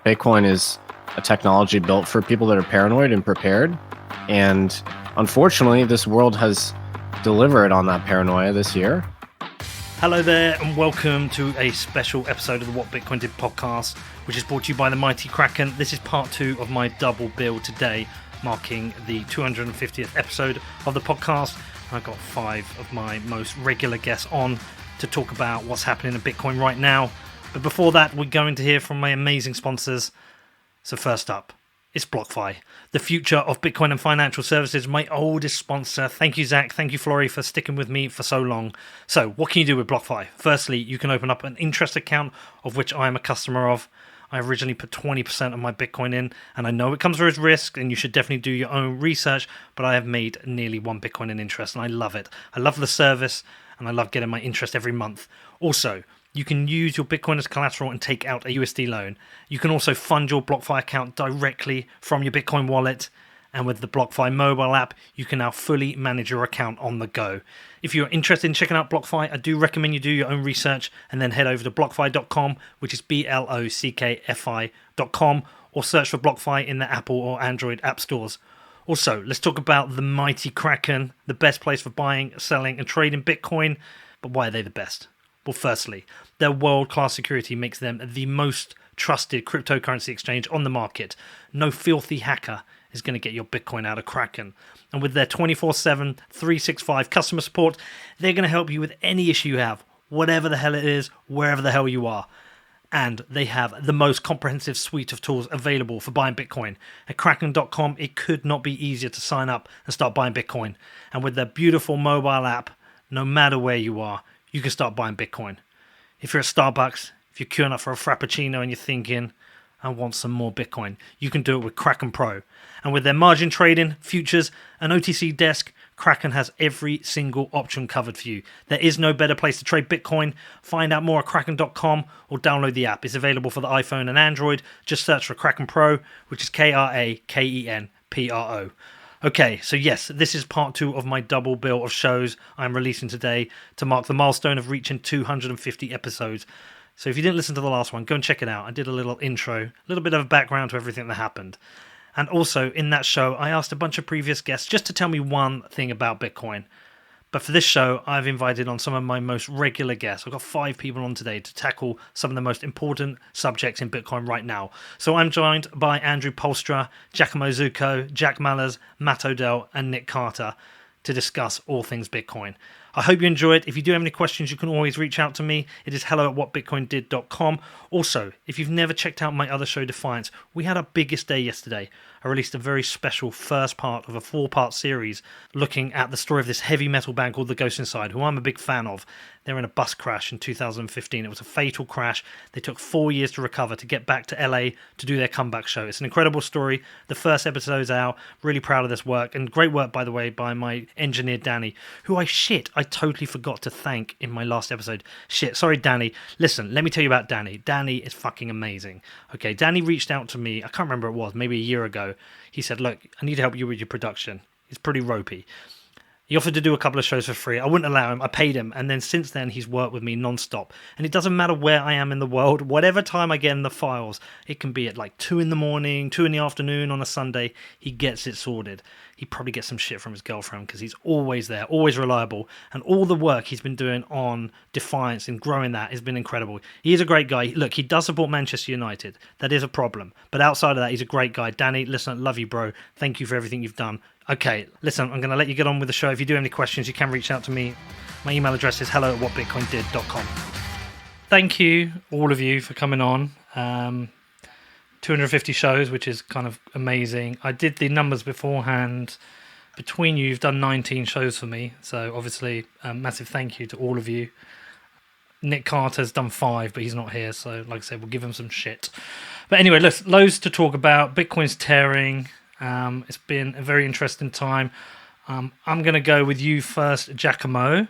Bitcoin is a technology built for people that are paranoid and prepared. And unfortunately, this world has delivered on that paranoia this year. Hello there, and welcome to a special episode of the What Bitcoin Did podcast, which is brought to you by the mighty Kraken. This is part 2 of my double bill today, marking the 250th episode of the podcast. I've got 5 of my most regular guests on to talk about what's happening in Bitcoin right now. But before that, we're going to hear from my amazing sponsors. So first up, it's BlockFi, the future of Bitcoin and financial services, my oldest sponsor. Thank you, Zach. Thank you, Flory, for sticking with me for so long. So what can you do with BlockFi? Firstly, you can open up an interest account, of which I am a customer of. I originally put 20% of my Bitcoin in, and I know it comes with risk, and you should definitely do your own research, but I have made nearly 1 Bitcoin in interest, and I love it. I love the service, and I love getting my interest every month. Also, you can use your Bitcoin as collateral and take out a USD loan. You can also fund your BlockFi account directly from your Bitcoin wallet. And with the BlockFi mobile app, you can now fully manage your account on the go. If you're interested in checking out BlockFi, I do recommend you do your own research and then head over to blockfi.com, which is BLOCKFI.com, or search for BlockFi in the Apple or Android app stores. Also, let's talk about the mighty Kraken, the best place for buying, selling, and trading Bitcoin. But why are they the best? Well, firstly, their world-class security makes them the most trusted cryptocurrency exchange on the market. No filthy hacker is going to get your Bitcoin out of Kraken. And with their 24/7, 365 customer support, they're going to help you with any issue you have, whatever the hell it is, wherever the hell you are. And they have the most comprehensive suite of tools available for buying Bitcoin. At Kraken.com, it could not be easier to sign up and start buying Bitcoin. And with their beautiful mobile app, no matter where you are, you can start buying Bitcoin. If you're at Starbucks, if you're queuing up for a Frappuccino and you're thinking, I want some more Bitcoin, you can do it with Kraken Pro. And with their margin trading, futures, and OTC desk, Kraken has every single option covered for you. There is no better place to trade Bitcoin. Find out more at Kraken.com or download the app. It's available for the iPhone and Android. Just search for Kraken Pro, which is KrakenPro. Okay, so yes, this is part 2 of my double bill of shows I'm releasing today to mark the milestone of reaching 250 episodes. So if you didn't listen to the last one, go and check it out. I did a little intro, a little bit of a background to everything that happened. And also in that show, I asked a bunch of previous guests just to tell me one thing about Bitcoin. But for this show, I've invited on some of my most regular guests. I've got 5 people on today to tackle some of the most important subjects in Bitcoin right now. So I'm joined by Andrew Poelstra, Giacomo Zucco, Jack Mallers, Matt Odell, and Nic Carter to discuss all things Bitcoin. I hope you enjoy it. If you do have any questions, you can always reach out to me. It is hello@whatbitcoindid.com. Also, if you've never checked out my other show, Defiance, we had our biggest day yesterday. I released a very special first part of a 4-part series looking at the story of this heavy metal band called The Ghost Inside, who I'm a big fan of. They're in a bus crash in 2015. It was a fatal crash. They took 4 years to recover to get back to LA to do their comeback show. It's an incredible story. The first episode's out. Really proud of this work. And great work, by the way, by my engineer, Danny, who I totally forgot to thank in my last episode. Sorry, Danny. Listen, let me tell you about Danny. Danny is fucking amazing. Okay, Danny reached out to me, I can't remember what it was, maybe a year ago. He said, look, I need help you with your production. It's pretty ropey. He offered to do a couple of shows for free. I wouldn't allow him. I paid him. And then since then, he's worked with me non-stop. And it doesn't matter where I am in the world. Whatever time I get in the files, it can be at like 2 in the morning, 2 in the afternoon on a Sunday. He gets it sorted. He probably gets some shit from his girlfriend because he's always there, always reliable. And all the work he's been doing on Defiance and growing that has been incredible. He is a great guy. Look, he does support Manchester United. That is a problem. But outside of that, he's a great guy. Danny, listen, I love you, bro. Thank you for everything you've done. Okay, listen, I'm going to let you get on with the show. If you do have any questions, you can reach out to me. My email address is hello@whatbitcoindid.com. Thank you, all of you, for coming on. 250 shows, which is kind of amazing. I did the numbers beforehand. Between you, you've done 19 shows for me. So obviously, a massive thank you to all of you. Nic Carter's done 5, but he's not here. So like I said, we'll give him some shit. But anyway, loads to talk about. Bitcoin's tearing. It's been a very interesting time. I'm going to go with you first, Giacomo.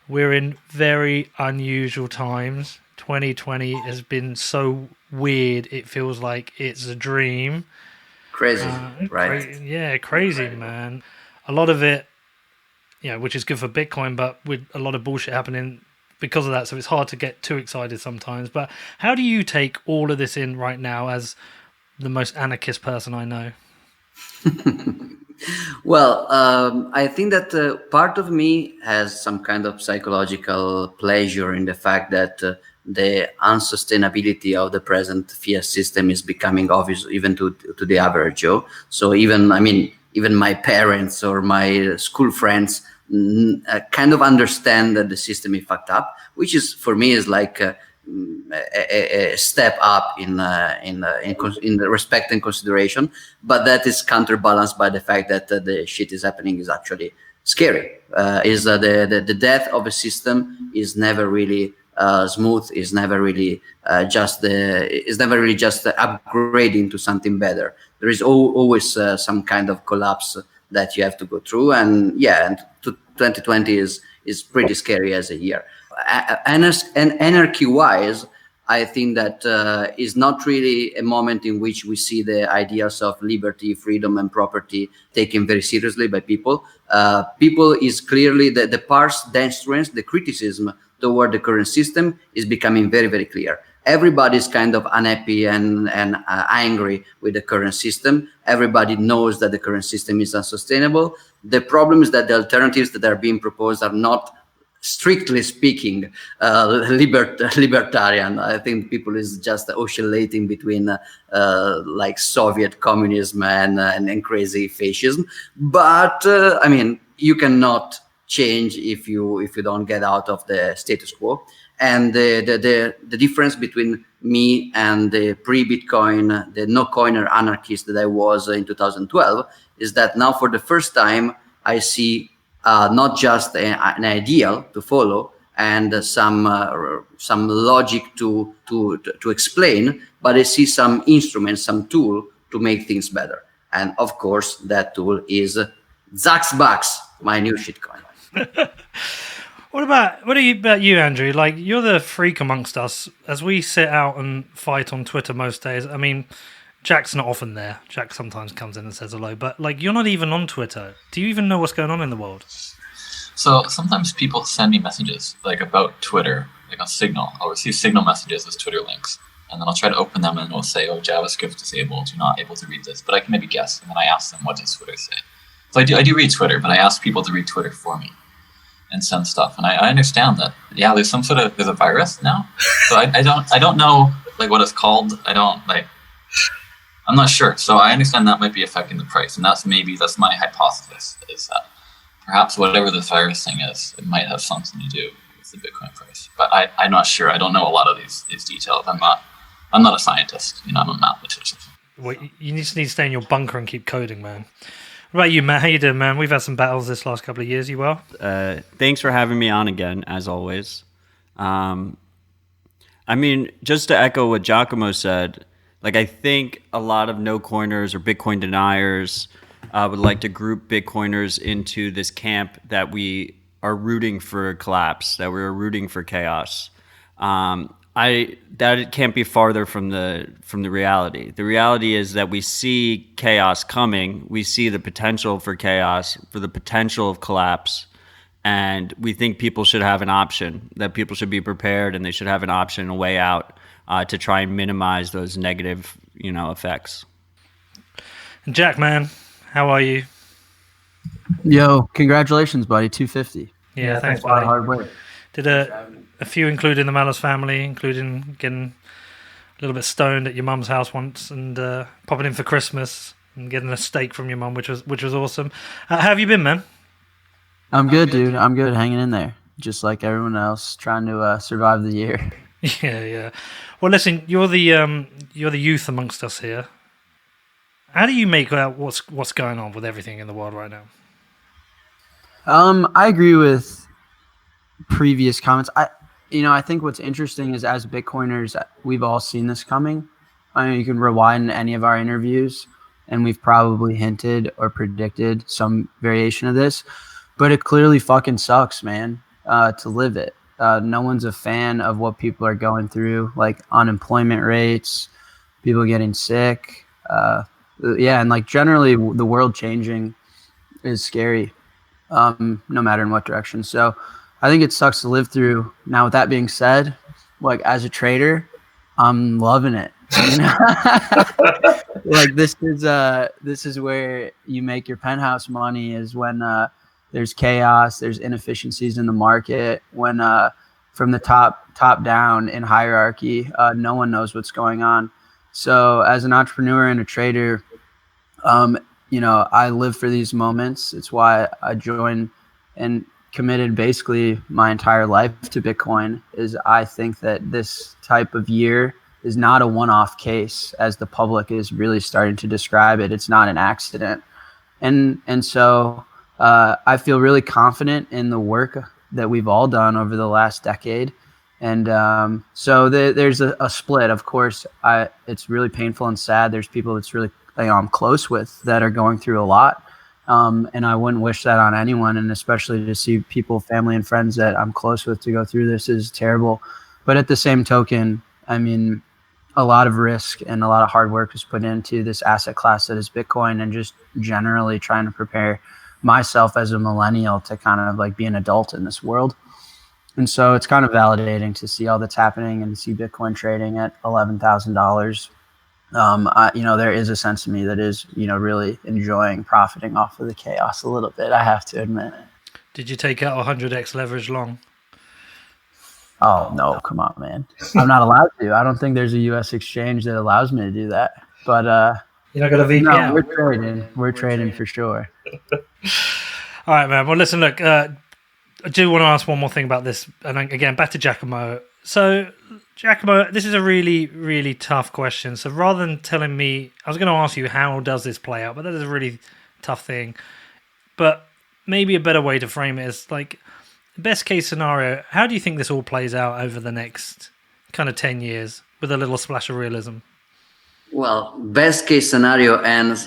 We're in very unusual times. 2020 has been so weird, it feels like it's a dream. Crazy, right? Crazy, man. A lot of it, which is good for Bitcoin, but with a lot of bullshit happening because of that, so it's hard to get too excited sometimes. But how do you take all of this in right now as the most anarchist person I know? Well, I think that part of me has some kind of psychological pleasure in the fact that the unsustainability of the present fiat system is becoming obvious even to the average Joe. So even my parents or my school friends kind of understand that the system is fucked up, which is for me is like a step up in the respect and consideration, but that is counterbalanced by the fact that the shit is happening is actually scary. The death of a system is never really smooth. Is never really just upgrading to something better. There is always some kind of collapse that you have to go through, and 2020 is pretty scary as a year. And anarchy-wise, I think that is not really a moment in which we see the ideas of liberty, freedom, and property taken very seriously by people. People is clearly the pars demonstrans, the criticism toward the current system is becoming very, very clear. Everybody's kind of unhappy and angry with the current system. Everybody knows that the current system is unsustainable. The problem is that the alternatives that are being proposed are not, strictly speaking, libertarian. I think people is just oscillating between like Soviet communism and crazy fascism. But you cannot change if you don't get out of the status quo. And the difference between me and the pre-Bitcoin, the no-coiner anarchist that I was in 2012, is that now for the first time I see not just an ideal to follow and some logic to explain, but I see some instrument, some tool to make things better. And of course, that tool is Zax Bucks, my new shitcoin. What about you, Andrew? Like, you're the freak amongst us. As we sit out and fight on Twitter most days, I mean, Jack's not often there. Jack sometimes comes in and says hello, but like, you're not even on Twitter. Do you even know what's going on in the world? So sometimes people send me messages like about Twitter, like on Signal. I'll receive Signal messages as Twitter links, and then I'll try to open them and it'll say, "Oh, JavaScript disabled. You're not able to read this." But I can maybe guess, and then I ask them, "What does Twitter say?" So I do read Twitter, but I ask people to read Twitter for me and send stuff. And I understand that, yeah, there's a virus now. So I don't know like what it's called. I'm not sure. So I understand that might be affecting the price. And that's my hypothesis, is that perhaps whatever this virus thing is, it might have something to do with the Bitcoin price. But I'm not sure. I don't know a lot of these details. I'm not a scientist. I'm a mathematician. Well, you just need to stay in your bunker and keep coding, man. What about you, Matt? How you doing, man? We've had some battles this last couple of years. You well? Thanks for having me on again, as always. Just to echo what Giacomo said, like, I think a lot of no-coiners or Bitcoin deniers would like to group Bitcoiners into this camp that we are rooting for collapse, that we're rooting for chaos. That it can't be farther from the reality. The reality is that we see chaos coming. We see the potential for chaos, for the potential of collapse, and we think people should have an option. That people should be prepared, and they should have an option, a way out to try and minimize those negative, effects. Jack, man, how are you? Yo, congratulations, buddy. 250. Yeah, thanks, buddy. A lot of hard work. Did a few, including the Malice family, including getting a little bit stoned at your mum's house once and popping in for Christmas and getting a steak from your mum, which was awesome. How have you been, man? I'm good, dude. I'm good, hanging in there, just like everyone else, trying to survive the year. Yeah. Well, listen, you're the youth amongst us here. How do you make out what's going on with everything in the world right now? I agree with previous comments. I think what's interesting is, as Bitcoiners, we've all seen this coming. You can rewind any of our interviews, and we've probably hinted or predicted some variation of this. But it clearly fucking sucks, man, to live it. No one's a fan of what people are going through, like unemployment rates, people getting sick. And like generally the world changing is scary, no matter in what direction. So I think it sucks to live through. Now, with that being said, like as a trader, I'm loving it. You know? Like this is where you make your penthouse money, is when there's chaos, there's inefficiencies in the market, when from the top down in hierarchy, no one knows what's going on. So as an entrepreneur and a trader, I live for these moments. It's why I joined and committed basically my entire life to Bitcoin. Is I think that this type of year is not a one-off case, as the public is really starting to describe it. It's not an accident. And so I feel really confident in the work that we've all done over the last decade. And so there's a split. Of course, it's really painful and sad. There's people that's really I'm close with that are going through a lot. And I wouldn't wish that on anyone. And especially to see people, family and friends that I'm close with, to go through this is terrible. But at the same token, I mean, a lot of risk and a lot of hard work was put into this asset class that is Bitcoin, and just generally trying to prepare myself as a millennial to kind of like be an adult in this world. And so it's kind of validating to see all that's happening and see Bitcoin trading at $11,000. There is a sense of me that is, really enjoying profiting off of the chaos a little bit, I have to admit. Did you take out 100x leverage long? Oh, no, come on, man. I'm not allowed to. I don't think there's a U.S. exchange that allows me to do that. But you're not going to VPN? No, we're trading for sure. All right, man. Well, listen, look, I do want to ask one more thing about this. And again, back to Giacomo. So, Giacomo, this is a really, really tough question. So rather than telling me, I was going to ask you, how does this play out? But that is a really tough thing. But maybe a better way to frame it is like, best case scenario, how do you think this all plays out over the next kind of 10 years with a little splash of realism? Well, best case scenario and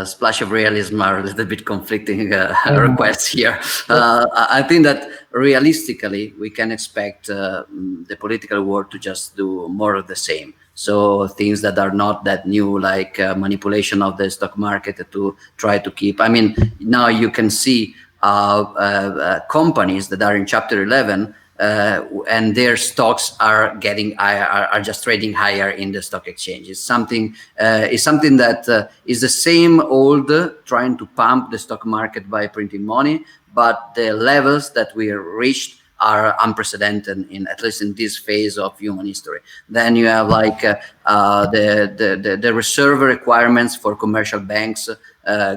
splash of realism are a little bit conflicting requests here. I think that realistically, we can expect the political world to just do more of the same. So things that are not that new, like manipulation of the stock market to try to keep. I mean, now you can see companies that are in Chapter 11 and their stocks are just trading higher in the stock exchange. It's something that is the same old trying to pump the stock market by printing money, but the levels that we reached are unprecedented at least in this phase of human history. Then you have like the reserve requirements for commercial banks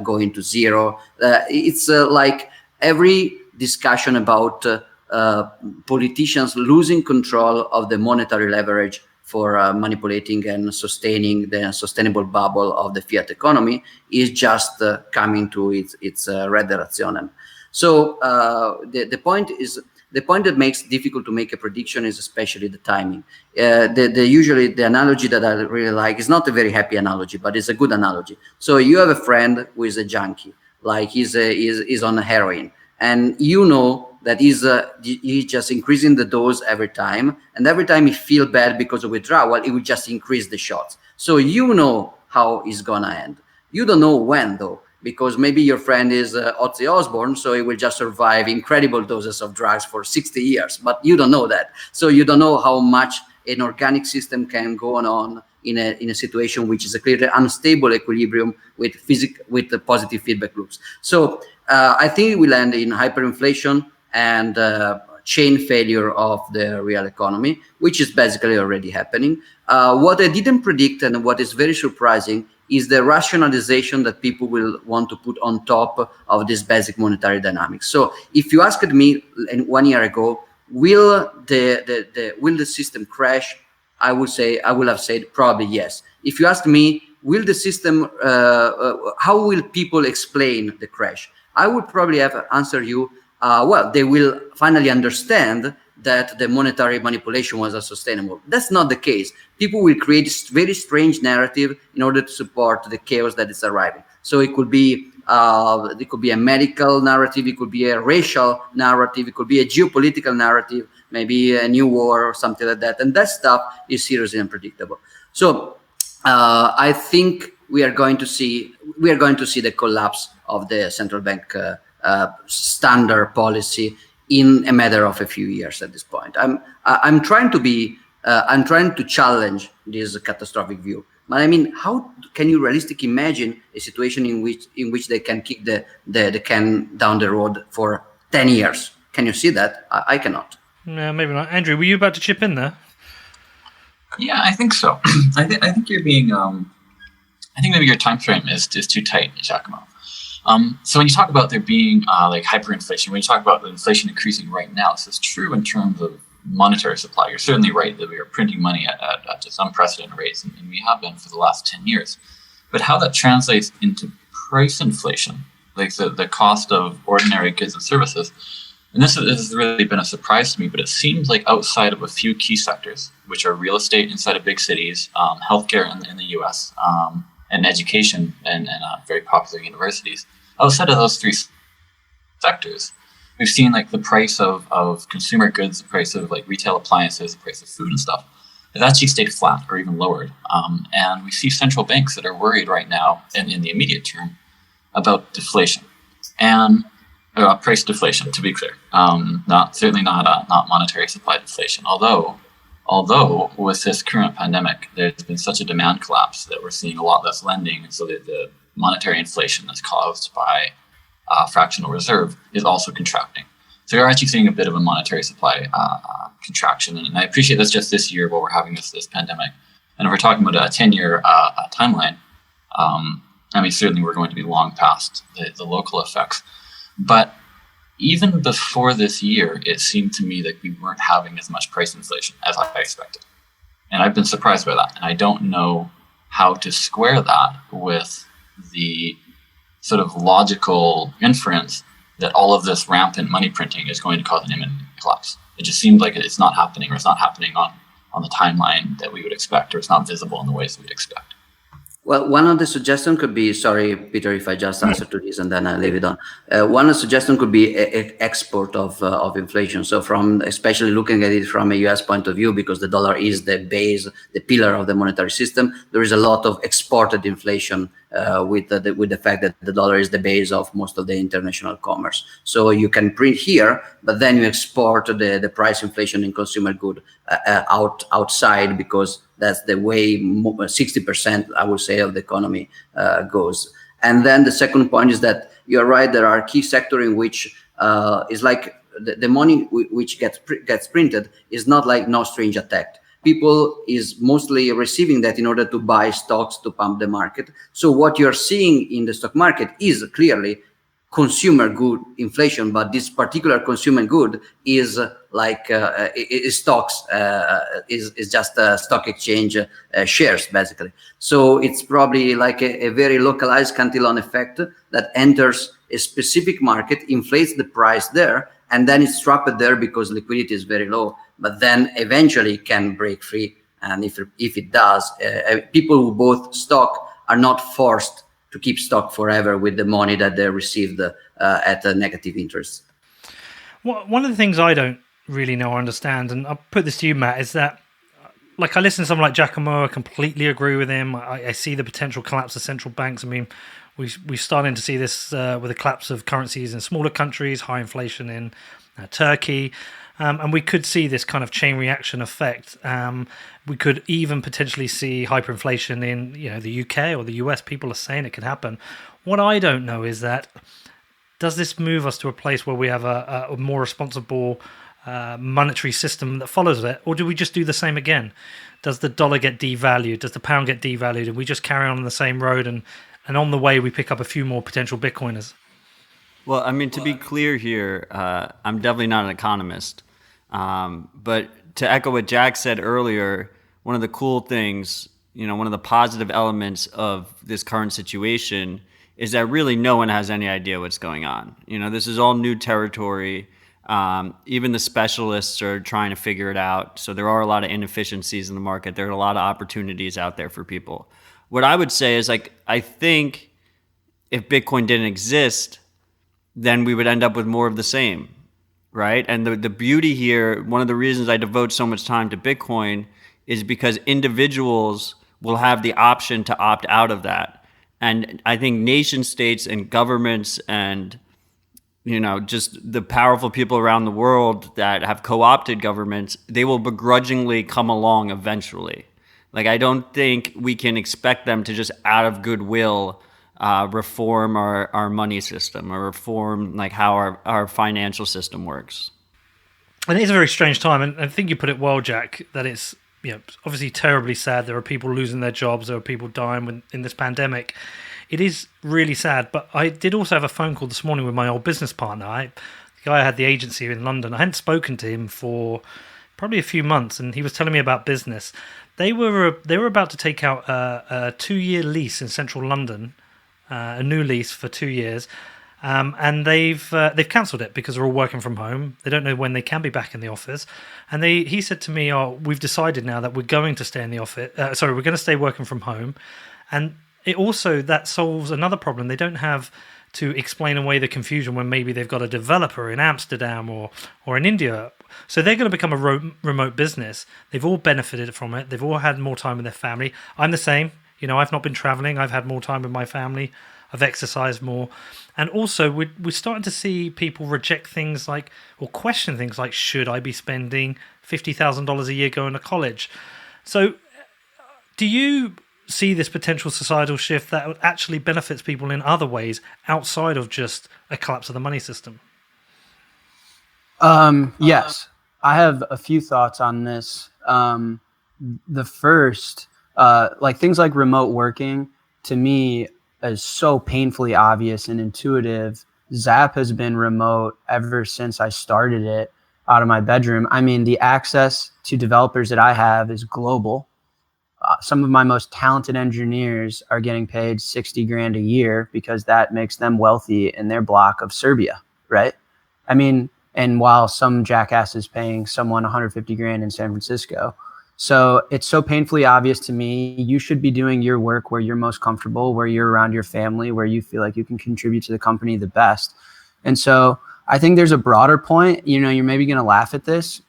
going to zero. It's like every discussion about politicians losing control of the monetary leverage for manipulating and sustaining the sustainable bubble of the fiat economy is just coming to its redazione. So the point that makes it difficult to make a prediction is especially the timing. Usually the analogy that I really like is not a very happy analogy, but it's a good analogy. So you have a friend who is a junkie, like he's on heroin, and you know that he's just increasing the dose every time, and every time he feels bad because of withdrawal, he will just increase the shots. So you know how it's gonna end. You don't know when though, because maybe your friend is Ozzy Osbourne, so he will just survive incredible doses of drugs for 60 years, but you don't know that. So you don't know how much an organic system can go on in a situation which is a clearly unstable equilibrium with the positive feedback loops. So I think it will end in hyperinflation and chain failure of the real economy, which is basically already happening. What I didn't predict and what is very surprising is the rationalization that people will want to put on top of this basic monetary dynamics. So if you asked me 1 year ago, will the system crash? I will have said probably yes. If you ask me, will the system, how will people explain the crash? I would probably have answered you, well, they will finally understand that the monetary manipulation was unsustainable. That's not the case. People will create a very strange narrative in order to support the chaos that is arriving. So it could be a medical narrative, it could be a racial narrative, it could be a geopolitical narrative, maybe a new war or something like that. And that stuff is seriously unpredictable. So I think we are going to see the collapse of the central bank standard policy in a matter of a few years at this point. I'm trying to challenge this catastrophic view. But I mean, how can you realistically imagine a situation in which they can kick the can down the road for 10 years? Can you see that? I cannot. No, maybe not. Andrew, were you about to chip in there? Yeah, I think so. I think you're being. I think maybe your time frame is too tight, Giacomo. So when you talk about there being like hyperinflation, when you talk about the inflation increasing right now, this is true in terms of monetary supply. You're certainly right that we are printing money at just unprecedented rates, and we have been for the last 10 years. But how that translates into price inflation, like the cost of ordinary goods and services, and this has really been a surprise to me, but it seems like outside of a few key sectors, which are real estate inside of big cities, healthcare in the US, and education and very popular universities, outside of those three sectors, we've seen like the price of consumer goods, the price of like retail appliances, the price of food and stuff, has actually stayed flat or even lowered. And we see central banks that are worried right now in the immediate term about deflation and price deflation, to be clear. Certainly not monetary supply deflation. Although with this current pandemic, there's been such a demand collapse that we're seeing a lot less lending, and so the monetary inflation that's caused by fractional reserve is also contracting. So you're actually seeing a bit of a monetary supply contraction, and I appreciate that's just this year while we're having this pandemic. And if we're talking about a 10-year timeline, I mean, certainly we're going to be long past the local effects. But even before this year, it seemed to me that we weren't having as much price inflation as I expected. And I've been surprised by that. And I don't know how to square that with the sort of logical inference that all of this rampant money printing is going to cause an imminent collapse. It just seems like it's not happening, or it's not happening on the timeline that we would expect, or it's not visible in the ways we'd expect. Well, one of the suggestions could be, sorry, Peter, if I just answer to this and then I leave it on. One of the suggestions could be export of inflation. So especially looking at it from a US point of view, because the dollar is the base, the pillar of the monetary system, there is a lot of exported inflation with the fact that the dollar is the base of most of the international commerce. So you can print here, but then you export the price inflation in consumer good outside, because that's the way 60%, I would say, of the economy goes. And then the second point is that you're right, there are key sectors in which is like the money which gets printed is not like no strange attack. People is mostly receiving that in order to buy stocks to pump the market. So what you're seeing in the stock market is clearly consumer good inflation, but this particular consumer good is stocks, is just stock exchange shares, basically. So it's probably like a very localized cantillon effect that enters a specific market, inflates the price there, and then it's trapped there because liquidity is very low, but then eventually can break free. And if it does, people who bought stock are not forced to keep stock forever with the money that they received at a negative interest. Well, one of the things I don't really know or understand, and I'll put this to you, Matt, is that, like, I listen to someone like Giacomo, I completely agree with him. I see the potential collapse of central banks. I mean, we're starting to see this with the collapse of currencies in smaller countries, high inflation in Turkey. And we could see this kind of chain reaction effect. We could even potentially see hyperinflation in the UK or the US. People are saying it could happen. What I don't know is that, does this move us to a place where we have a more responsible monetary system that follows it? Or do we just do the same again? Does the dollar get devalued? Does the pound get devalued? And we just carry on the same road, and on the way we pick up a few more potential Bitcoiners? Well, I mean, to be clear here, I'm definitely not an economist. But to echo what Jack said earlier, one of the cool things, one of the positive elements of this current situation is that really no one has any idea what's going on. This is all new territory. Even the specialists are trying to figure it out. So there are a lot of inefficiencies in the market. There are a lot of opportunities out there for people. What I would say is, I think if Bitcoin didn't exist, then we would end up with more of the same. Right. And the beauty here, one of the reasons I devote so much time to Bitcoin is because individuals will have the option to opt out of that. And I think nation states and governments and, just the powerful people around the world that have co-opted governments, they will begrudgingly come along eventually. Like, I don't think we can expect them to just out of goodwill reform our money system or reform like how our financial system works. And it is a very strange time, and I think you put it well, Jack, that it's obviously terribly sad. There are people losing their jobs, there are people dying in this pandemic. It is really sad, but I did also have a phone call this morning with my old business partner. The guy I had the agency in London. I hadn't spoken to him for probably a few months, and he was telling me about business. They were about to take out a 2-year lease in central London, a new lease for 2 years, and they've cancelled it because they're all working from home. They don't know when they can be back in the office, and he said to me, "Oh, we've decided now that we're going to stay in the office. We're going to stay working from home," and it also that solves another problem. They don't have to explain away the confusion when maybe they've got a developer in Amsterdam or in India. So they're going to become a remote business. They've all benefited from it. They've all had more time with their family. I'm the same. I've not been traveling. I've had more time with my family. I've exercised more. And also, we're starting to see people reject things like, or question things like, should I be spending $50,000 a year going to college? So do you see this potential societal shift that actually benefits people in other ways outside of just a collapse of the money system? Yes, I have a few thoughts on this. The first, like things like remote working, to me is so painfully obvious and intuitive. Zap has been remote ever since I started it out of my bedroom. I mean, the access to developers that I have is global. Some of my most talented engineers are getting paid 60 grand a year because that makes them wealthy in their block of Serbia, right? I mean, and while some jackass is paying someone 150 grand in San Francisco. So it's so painfully obvious to me, you should be doing your work where you're most comfortable, where you're around your family, where you feel like you can contribute to the company the best. And so I think there's a broader point, you're maybe going to laugh at this,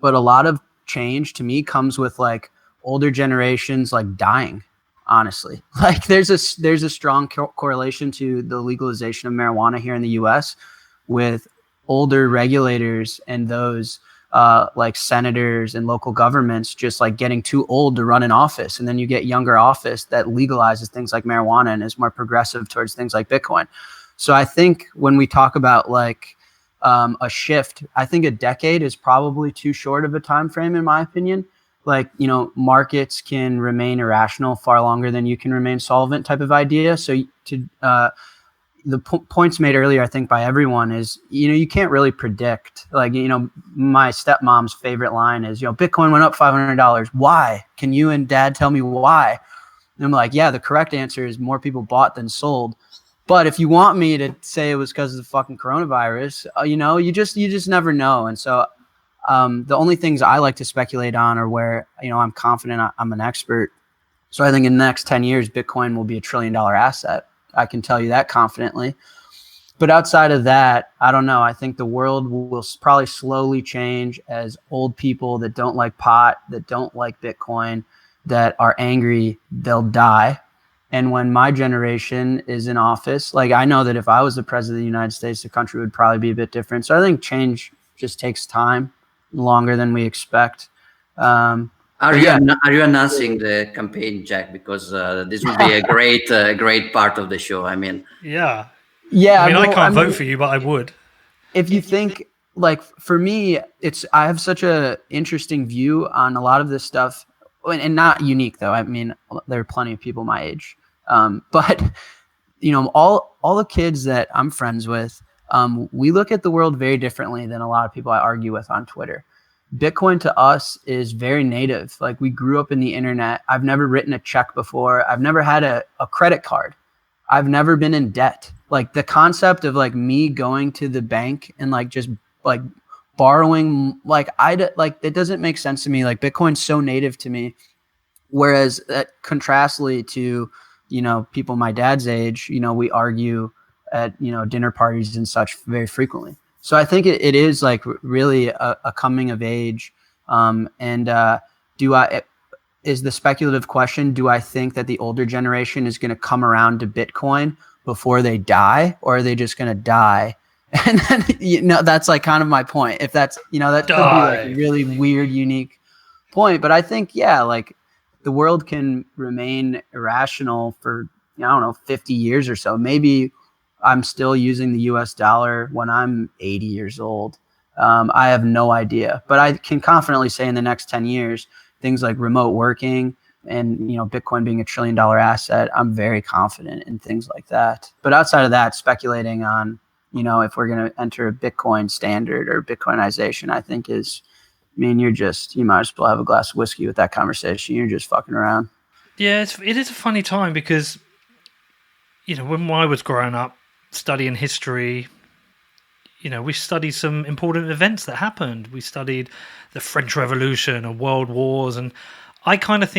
but a lot of change to me comes with like older generations like dying, honestly. Like there's a strong correlation to the legalization of marijuana here in the US with older regulators and those like senators and local governments just like getting too old to run an office. And then you get younger office that legalizes things like marijuana and is more progressive towards things like Bitcoin. So I think when we talk about like a shift, I think a decade is probably too short of a time frame, in my opinion. Like, markets can remain irrational far longer than you can remain solvent type of idea. So the points made earlier, I think by everyone is, you can't really predict. Like, my stepmom's favorite line is, Bitcoin went up $500. Why? Can you and dad tell me why? And I'm like, yeah, the correct answer is more people bought than sold. But if you want me to say it was because of the fucking coronavirus, you just never know. And so the only things I like to speculate on are where, I'm confident I'm an expert. So I think in the next 10 years, Bitcoin will be $1 trillion asset. I can tell you that confidently. But outside of that, I don't know. I think the world will probably slowly change as old people that don't like pot, that don't like Bitcoin, that are angry, they'll die. And when my generation is in office, like I know that if I was the president of the United States, the country would probably be a bit different. So I think change just takes time, longer than we expect. Are you announcing the campaign, Jack? Because this would be a great part of the show. I mean, yeah. I mean, I can't vote for you, but I would. If you think, like, for me, I have such a interesting view on a lot of this stuff, and not unique though. I mean, there are plenty of people my age, but all the kids that I'm friends with, we look at the world very differently than a lot of people I argue with on Twitter. Bitcoin to us is very native. Like, we grew up in the internet. I've never written a check before. I've never had a credit card. I've never been in debt. Like, the concept of like me going to the bank and like just like borrowing, like it doesn't make sense to me. Like, Bitcoin's so native to me. Whereas contrastly to, people my dad's age, we argue at, dinner parties and such very frequently. So I think it is like really a coming of age. Is the speculative question, do I think that the older generation is going to come around to Bitcoin before they die, or are they just going to die And then, that's like kind of my point. If that's, that could be like a really weird, unique point. But I think, like the world can remain irrational for, 50 years or so. Maybe I'm still using the US dollar when I'm 80 years old. I have no idea. But I can confidently say in the next 10 years, things like remote working and, Bitcoin being $1 trillion asset, I'm very confident in things like that. But outside of that, speculating on, if we're going to enter a Bitcoin standard or Bitcoinization, I think you might as well have a glass of whiskey with that conversation. You're just fucking around. Yeah, it is a funny time because, when I was growing up studying history, we studied some important events that happened. We studied the French Revolution and World Wars, and I kind of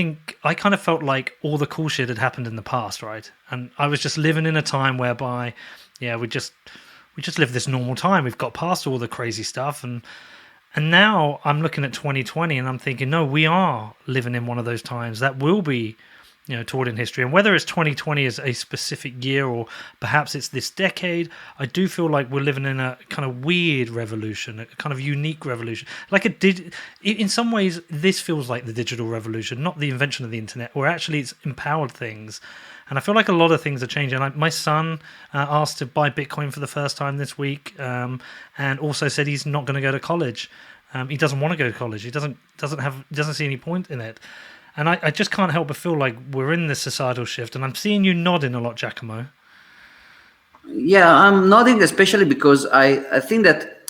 felt like all the cool shit had happened in the past, right? And I was just living in a time whereby, we just live this normal time. We've got past all the crazy stuff, and now I'm looking at 2020 and I'm thinking, no, we are living in one of those times that will be, taught in history. And whether it's 2020 as a specific year or perhaps it's this decade, I do feel like we're living in a kind of weird revolution, a kind of unique revolution. In some ways, this feels like the digital revolution, not the invention of the internet, where actually it's empowered things. And I feel like a lot of things are changing. Like my son asked to buy Bitcoin for the first time this week, and also said he's not going to go to college. He doesn't want to go to college. He doesn't see any point in it. And I just can't help but feel like we're in this societal shift. And I'm seeing you nodding a lot, Giacomo. Yeah, I'm nodding especially because I think that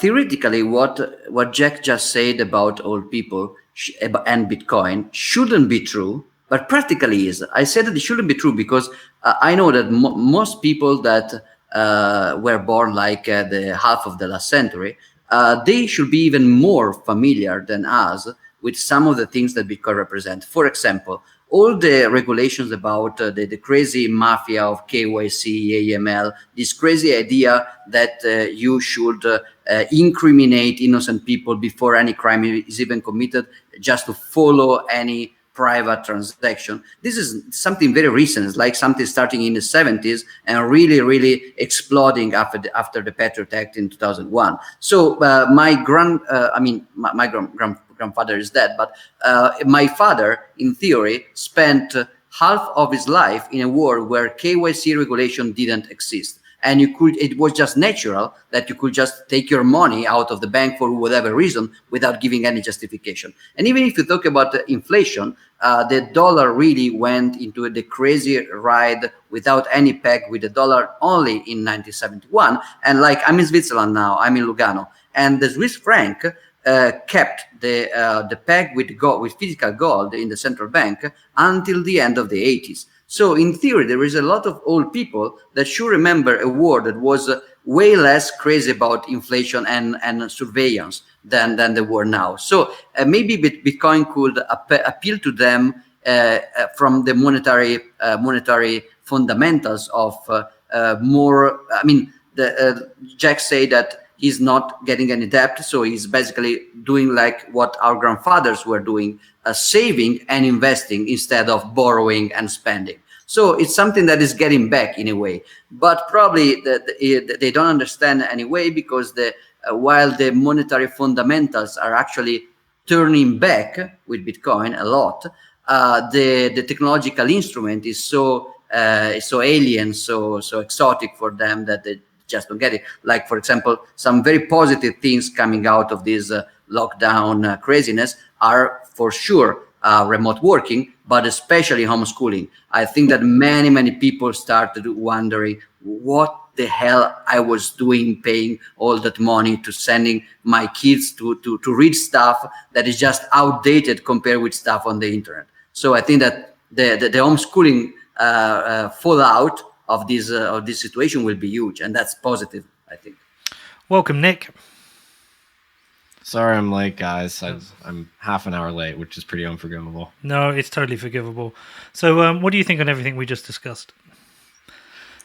theoretically what Jack just said about old people and Bitcoin shouldn't be true, but practically is. I said that it shouldn't be true because I know that most people that were born like the half of the last century, they should be even more familiar than us with some of the things that Bitcoin represent. For example, all the regulations about the crazy mafia of KYC, AML, this crazy idea that you should incriminate innocent people before any crime is even committed, just to follow any private transaction. This is something very recent. It's like something starting in the 70s and really, really exploding after the Patriot Act in 2001. So my grandfather is dead, but my father, in theory, spent half of his life in a world where KYC regulation didn't exist. And it was just natural that you could just take your money out of the bank for whatever reason without giving any justification. And even if you talk about inflation, the dollar really went into the crazy ride without any peg with the dollar only in 1971. And like I'm in Switzerland now, I'm in Lugano, and the Swiss franc kept the peg with physical gold in the central bank until the end of the 80s. So in theory, there is a lot of old people that should remember a world that was way less crazy about inflation and surveillance than the world now. So maybe Bitcoin could appeal to them from the monetary fundamentals of more. I mean, Jack said that he's not getting any debt, so he's basically doing like what our grandfathers were doing, saving and investing instead of borrowing and spending. So it's something that is getting back in a way, but probably they don't understand anyway, because while the monetary fundamentals are actually turning back with Bitcoin a lot, the technological instrument is so alien, so exotic for them that they just don't get it. Like, for example, some very positive things coming out of this lockdown craziness are for sure remote working, but especially homeschooling. I think that many people started wondering what the hell I was doing, paying all that money to sending my kids to read stuff that is just outdated compared with stuff on the internet. So I think that the homeschooling fallout of this situation will be huge, and that's positive, I think. Welcome, Nick. Sorry I'm late, guys. I'm half an hour late, which is pretty unforgivable. No, it's totally forgivable. So what do you think on everything we just discussed?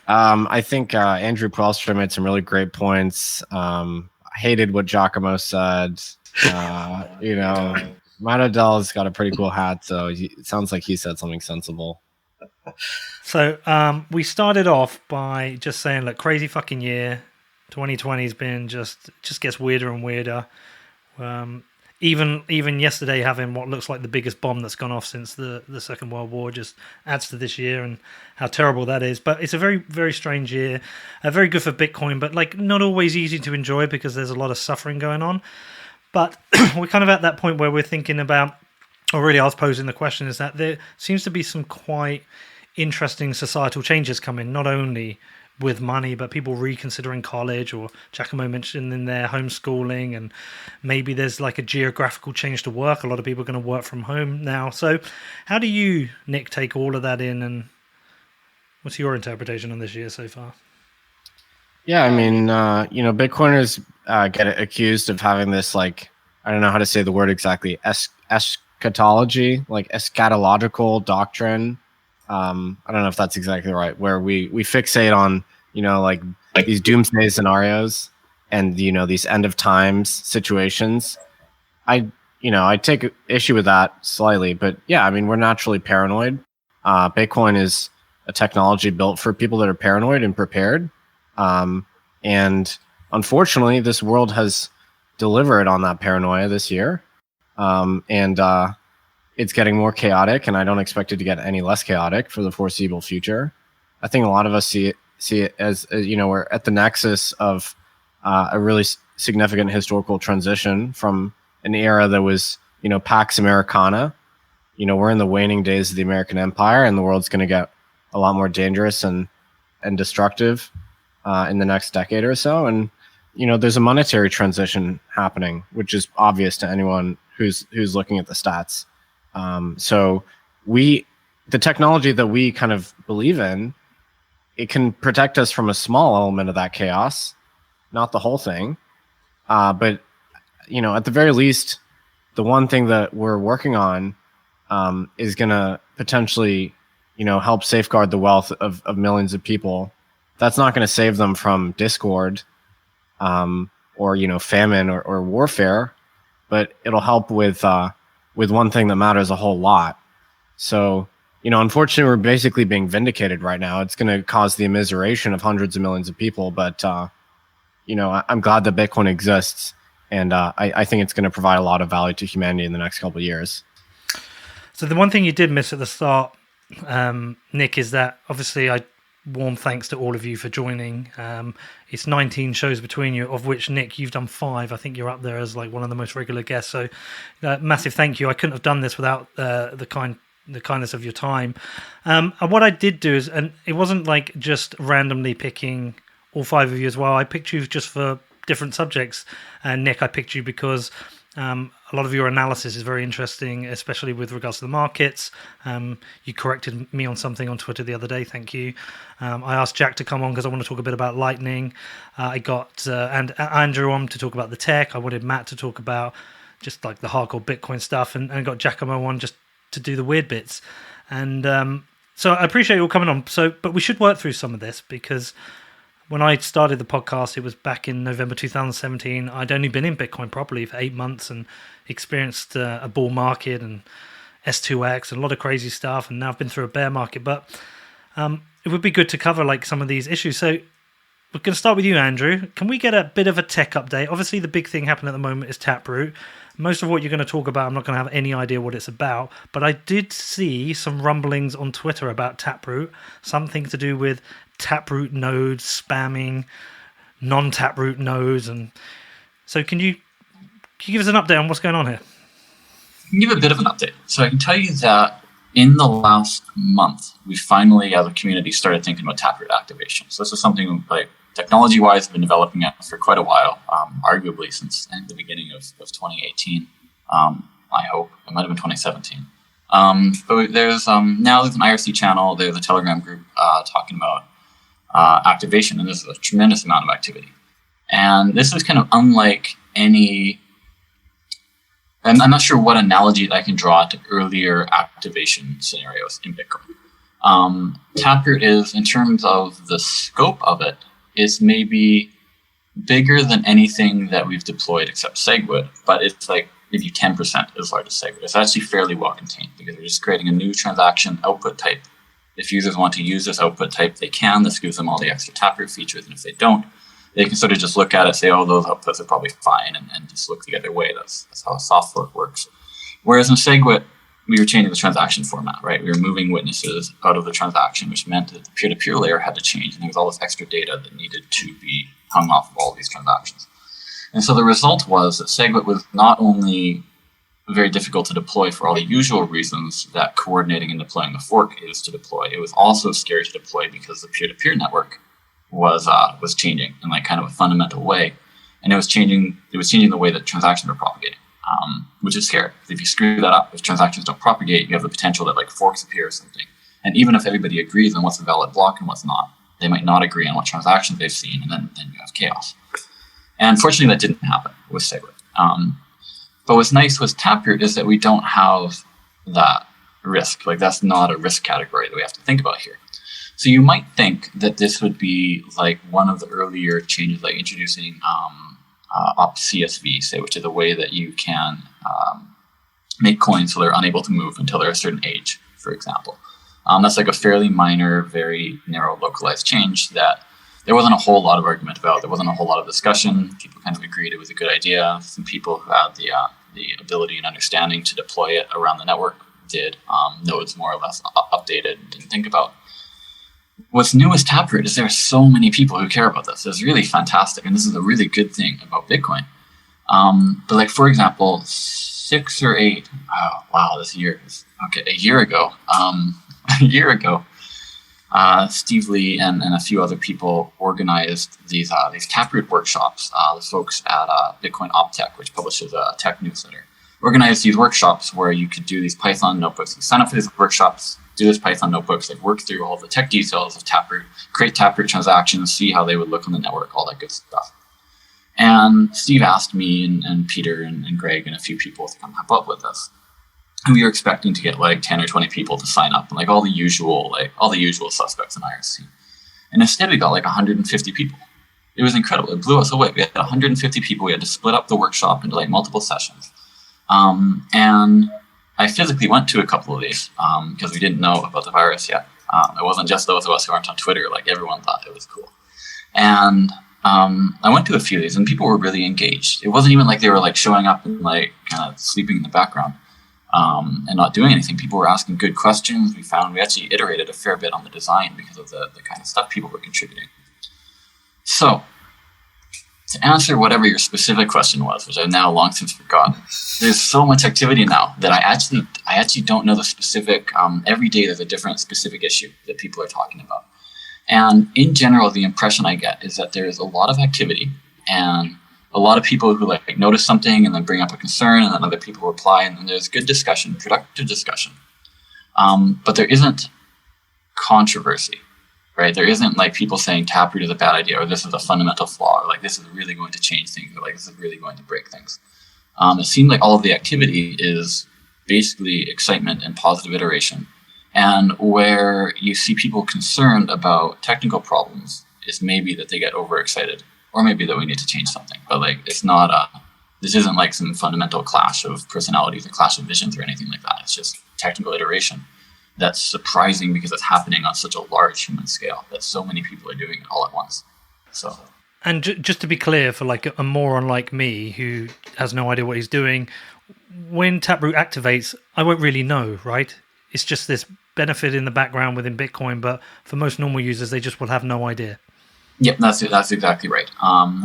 I think Andrew Poelstra made some really great points. I hated what Giacomo said. Matt Odell's got a pretty cool hat, so it sounds like he said something sensible. So we started off by just saying, look, crazy fucking year. 2020 has been just gets weirder and weirder. Even yesterday, having what looks like the biggest bomb that's gone off since the Second World War just adds to this year and how terrible that is. But it's a very, very strange year. Very good for Bitcoin, but like not always easy to enjoy because there's a lot of suffering going on. But we're kind of at that point where we're thinking about, or really I was posing the question, is that there seems to be some quite interesting societal changes coming, not only with money, but people reconsidering college, or Giacomo mentioned in there homeschooling, and maybe there's like a geographical change to work. A lot of people are going to work from home now. So how do you, Nic, take all of that in, and what's your interpretation on this year so far? Yeah, I mean, Bitcoiners get accused of having this, like, I don't know how to say the word exactly, eschatology, like eschatological doctrine. I don't know if that's exactly right, where we fixate on, like these doomsday scenarios and, these end of times situations. I take issue with that slightly, but yeah, I mean, we're naturally paranoid. Bitcoin is a technology built for people that are paranoid and prepared. And unfortunately, this world has delivered on that paranoia this year. It's getting more chaotic, and I don't expect it to get any less chaotic for the foreseeable future. I think a lot of us see it as we're at the nexus of a really significant historical transition from an era that was, Pax Americana. We're in the waning days of the American Empire, and the world's going to get a lot more dangerous and destructive in the next decade or so. And there's a monetary transition happening, which is obvious to anyone who's looking at the stats. So the technology that we kind of believe in, it can protect us from a small element of that chaos, not the whole thing. But at the very least, the one thing that we're working on is going to potentially, help safeguard the wealth of millions of people. That's not going to save them from discord, or famine or warfare, but it'll help with one thing that matters a whole lot. So, unfortunately, we're basically being vindicated right now. It's going to cause the immiseration of hundreds of millions of people. But, I'm glad that Bitcoin exists. And I think it's going to provide a lot of value to humanity in the next couple of years. So the one thing you did miss at the start, Nic, is that obviously warm thanks to all of you for joining. It's 19 shows between you, of which, Nic, you've done 5. I think you're up there as like one of the most regular guests. So massive thank you. I couldn't have done this without the kindness of your time. And what I did do is, and it wasn't like just randomly picking all 5 of you as well. I picked you just for different subjects. And Nic, I picked you because a lot of your analysis is very interesting, especially with regards to the markets. You corrected me on something on Twitter the other day. Thank you. I asked Jack to come on because I want to talk a bit about Lightning. I got and Andrew on to talk about the tech. I wanted Matt to talk about just like the hardcore Bitcoin stuff, and got Giacomo on just to do the weird bits. And so I appreciate you all coming on. But we should work through some of this, because when I started the podcast, it was back in November 2017. I'd only been in Bitcoin properly for 8 months and experienced a bull market and S2X and a lot of crazy stuff. And now I've been through a bear market. But it would be good to cover like some of these issues. So we're going to start with you, Andrew. Can we get a bit of a tech update? Obviously, the big thing happening at the moment is Taproot. Most of what you're going to talk about, I'm not going to have any idea what it's about. But I did see some rumblings on Twitter about Taproot, something to do with Taproot nodes spamming non-Taproot nodes. And so can you give us an update on what's going on here? I can give a bit of an update. So I can tell you that in the last month, we finally, as a community, started thinking about Taproot activation. So this is something like technology-wise we've been developing it for quite a while, arguably since the beginning of 2018. I hope it might have been 2017. But there's now there's an IRC channel, there's a Telegram group talking about activation, and there's a tremendous amount of activity. And this is kind of unlike any, and I'm not sure what analogy I can draw to earlier activation scenarios in Bitcoin. Taproot is, in terms of the scope of it, is maybe bigger than anything that we've deployed except Segwit, but it's like maybe 10% as large as Segwit. It's actually fairly well contained because we're just creating a new transaction output type. If users want to use this output type, they can. This gives them all the extra Taproot features, and if they don't, they can sort of just look at it, say, oh, those outputs are probably fine, and just look the other way. That's how a soft fork works. Whereas in SegWit, we were changing the transaction format, right? We were moving witnesses out of the transaction, which meant that the peer-to-peer layer had to change, and there was all this extra data that needed to be hung off of all these transactions. And so the result was that SegWit was not only very difficult to deploy for all the usual reasons that coordinating and deploying the fork is to deploy. It was also scary to deploy because the peer-to-peer network was changing in like kind of a fundamental way, and it was changing the way that transactions were propagating, which is scary. If you screw that up, if transactions don't propagate, you have the potential that like forks appear or something. And even if everybody agrees on what's a valid block and what's not, they might not agree on what transactions they've seen, and then you have chaos. And fortunately, that didn't happen with SegWit. But what's nice with Taproot is that we don't have that risk. Like that's not a risk category that we have to think about here. So you might think that this would be like one of the earlier changes, like introducing OpCSV, say, which is a way that you can make coins so they're unable to move until they're a certain age, for example. That's like a fairly minor, very narrow localized change that there wasn't a whole lot of argument about. There wasn't a whole lot of discussion. People kind of agreed it was a good idea. Some people who had the ability and understanding to deploy it around the network did. Nodes more or less updated, didn't think about. What's new with Taproot is there are so many people who care about this. It's really fantastic, and this is a really good thing about Bitcoin. But like, for example, 6 or 8, oh, wow, this year, okay, a year ago, Steve Lee and a few other people organized these Taproot workshops. The folks at Bitcoin OpTech, which publishes a tech newsletter, organized these workshops where you could do these Python notebooks. You sign up for these workshops, do this Python notebooks, like work through all the tech details of Taproot, create Taproot transactions, see how they would look on the network, all that good stuff. And Steve asked me and Peter and Greg and a few people to come help up with this. And we were expecting to get like 10 or 20 people to sign up, and like all the usual suspects in IRC. And instead we got like 150 people. It was incredible. It blew us away. We had 150 people. We had to split up the workshop into like multiple sessions. And I physically went to a couple of these because we didn't know about the virus yet. It wasn't just those of us who aren't on Twitter. Like everyone thought it was cool. And I went to a few of these, and people were really engaged. It wasn't even like they were like showing up and like kind of sleeping in the background. And not doing anything. People were asking good questions. We actually iterated a fair bit on the design because of the kind of stuff people were contributing. So, to answer whatever your specific question was, which I've now long since forgotten, there's so much activity now that I actually don't know the specific. Every day there's a different specific issue that people are talking about. And in general, the impression I get is that there is a lot of activity and a lot of people who like notice something and then bring up a concern, and then other people reply, and then there's good discussion, productive discussion. But there isn't controversy, right? There isn't like people saying Taproot is a bad idea, or this is a fundamental flaw, or like this is really going to change things, or like this is really going to break things. It seemed like all of the activity is basically excitement and positive iteration. And where you see people concerned about technical problems is maybe that they get overexcited, or maybe that we need to change something. But like, it's not this isn't like some fundamental clash of personalities or clash of visions or anything like that. It's just technical iteration that's surprising because it's happening on such a large human scale that so many people are doing it all at once. So, and just to be clear, for like a moron like me who has no idea what he's doing, when Taproot activates, I won't really know, right? It's just this benefit in the background within Bitcoin, but for most normal users, they just will have no idea. Yep, that's exactly right.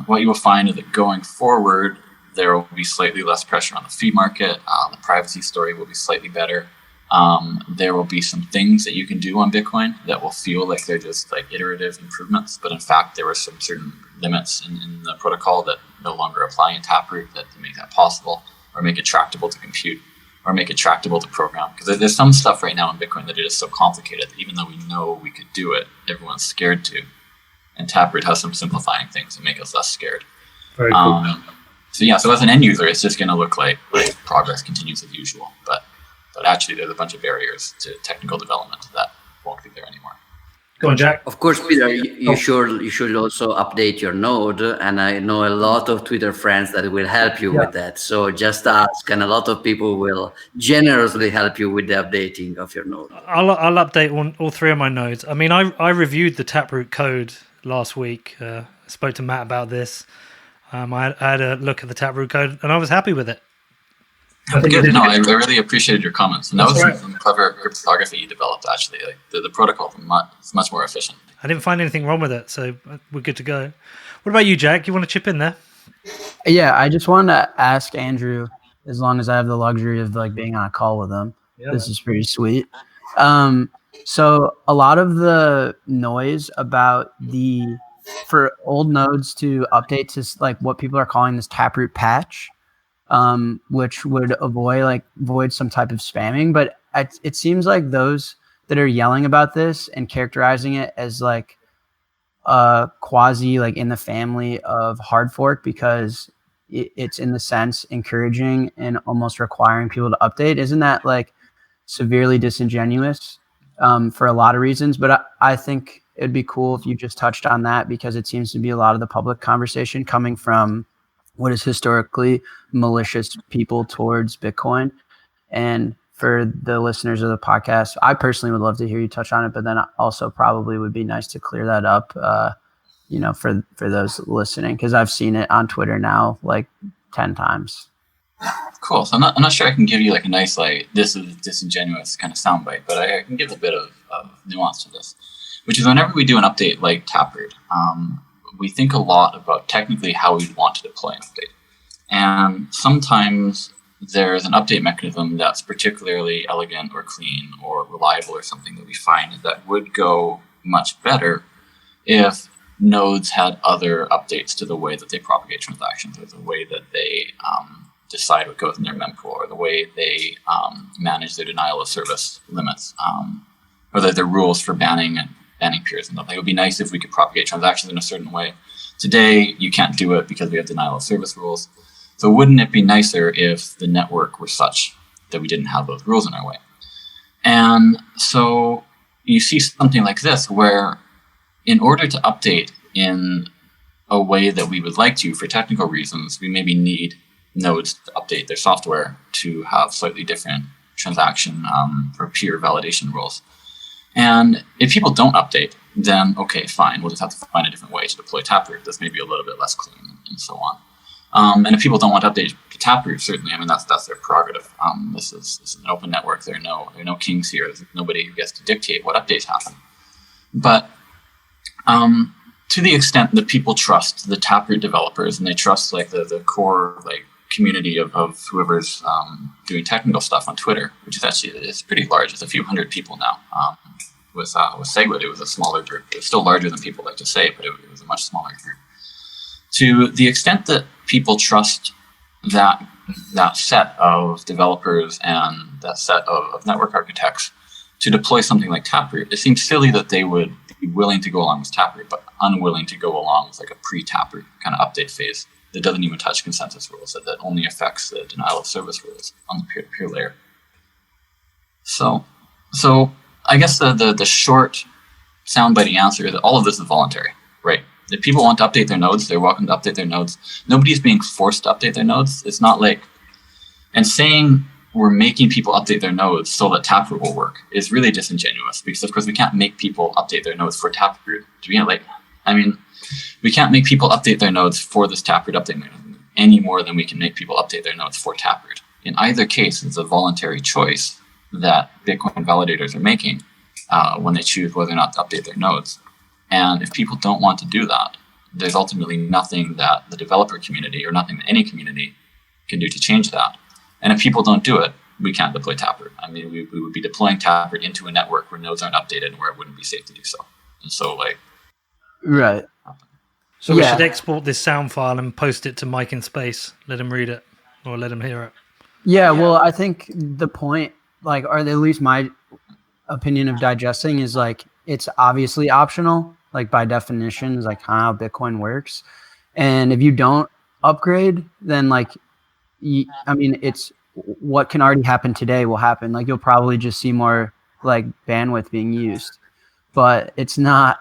What you will find is that going forward, there will be slightly less pressure on the fee market. The privacy story will be slightly better. There will be some things that you can do on Bitcoin that will feel like they're just like iterative improvements, but in fact, there were some certain limits in the protocol that no longer apply in Taproot that make that possible, or make it tractable to compute, or make it tractable to program. Because there's some stuff right now in Bitcoin that is so complicated that even though we know we could do it, everyone's scared to. And Taproot has some simplifying things that make us less scared. Very cool. So as an end user, it's just going to look like progress continues as usual. But actually, there's a bunch of barriers to technical development that won't be there anymore. Go on, Jack. Of course, Peter, you should also update your node, and I know a lot of Twitter friends that will help you with that. So just ask, and a lot of people will generously help you with the updating of your node. I'll update all 3 of my nodes. I mean, I reviewed the Taproot code last week, spoke to Matt about this. I had a look at the Taproot code, and I was happy with it. Good. No, I really appreciated your comments, and that was right. some clever cryptography you developed. Actually, like the protocol is much more efficient. I didn't find anything wrong with it, so we're good to go. What about you, Jack? You want to chip in there? Yeah, I just wanted to ask Andrew, as long as I have the luxury of like being on a call with him. Yeah, this is pretty sweet. So a lot of the noise about for old nodes to update to like what people are calling this Taproot patch, which would avoid some type of spamming. But it seems like those that are yelling about this and characterizing it as like quasi like in the family of hard fork, because it's in the sense encouraging and almost requiring people to update. Isn't that like severely disingenuous for a lot of reasons? But I think it'd be cool if you just touched on that, because it seems to be a lot of the public conversation coming from what is historically malicious people towards Bitcoin. And for the listeners of the podcast, I personally would love to hear you touch on it, but then also probably would be nice to clear that up, for those listening, because I've seen it on Twitter now like 10 times. Cool. So I'm not sure I can give you like a nice, like, this is disingenuous kind of soundbite, but I can give a bit of nuance to this, which is whenever we do an update like Taproot, we think a lot about technically how we'd want to deploy an update. And sometimes there's an update mechanism that's particularly elegant or clean or reliable or something that we find that would go much better if nodes had other updates to the way that they propagate transactions, or the way that they decide what goes in their mempool, or the way they manage their denial of service limits, or the rules for banning peers and stuff. It would be nice if we could propagate transactions in a certain way. Today, you can't do it because we have denial of service rules. So wouldn't it be nicer if the network were such that we didn't have those rules in our way? And so you see something like this, where in order to update in a way that we would like to for technical reasons, we maybe need nodes to update their software to have slightly different transaction or peer validation rules. And if people don't update, then okay, fine, we'll just have to find a different way to deploy Taproot that's maybe a little bit less clean and so on. And if people don't want to update to Taproot, certainly, I mean, that's their prerogative. This is an open network. There are no kings here. There's nobody who gets to dictate what updates happen. But to the extent that people trust the Taproot developers, and they trust like the core like community of whoever's doing technical stuff on Twitter, which is actually, it's pretty large. It's a few hundred people now. With Segwit, it was a smaller group. It was still larger than people like to say, but it was a much smaller group. To the extent that people trust that set of developers and that set of network architects to deploy something like Taproot, it seems silly that they would be willing to go along with Taproot, but unwilling to go along with like a pre-Taproot kind of update phase that doesn't even touch consensus rules, that only affects the denial of service rules on the peer-to-peer layer. So I guess the short soundbite answer is that all of this is voluntary, right? If people want to update their nodes, they're welcome to update their nodes. Nobody's being forced to update their nodes. It's not like, and saying we're making people update their nodes so that Taproot will work is really disingenuous, because of course we can't make people update their nodes for Taproot. We can't make people update their nodes for this Taproot update mechanism any more than we can make people update their nodes for Taproot. In either case, it's a voluntary choice that Bitcoin validators are making when they choose whether or not to update their nodes. And if people don't want to do that, there's ultimately nothing that the developer community or nothing that any community can do to change that. And if people don't do it, we can't deploy Taproot. I mean, we would be deploying Taproot into a network where nodes aren't updated and where it wouldn't be safe to do so. And so, like... Right. So we should export this sound file and post it to Mike in space. Let him read it or let him hear it. Yeah, well, I think the point, like, or at least my opinion of digesting is like, it's obviously optional, like by definition, is like how Bitcoin works. And if you don't upgrade, then like, it's what can already happen today will happen. Like you'll probably just see more like bandwidth being used, but it's not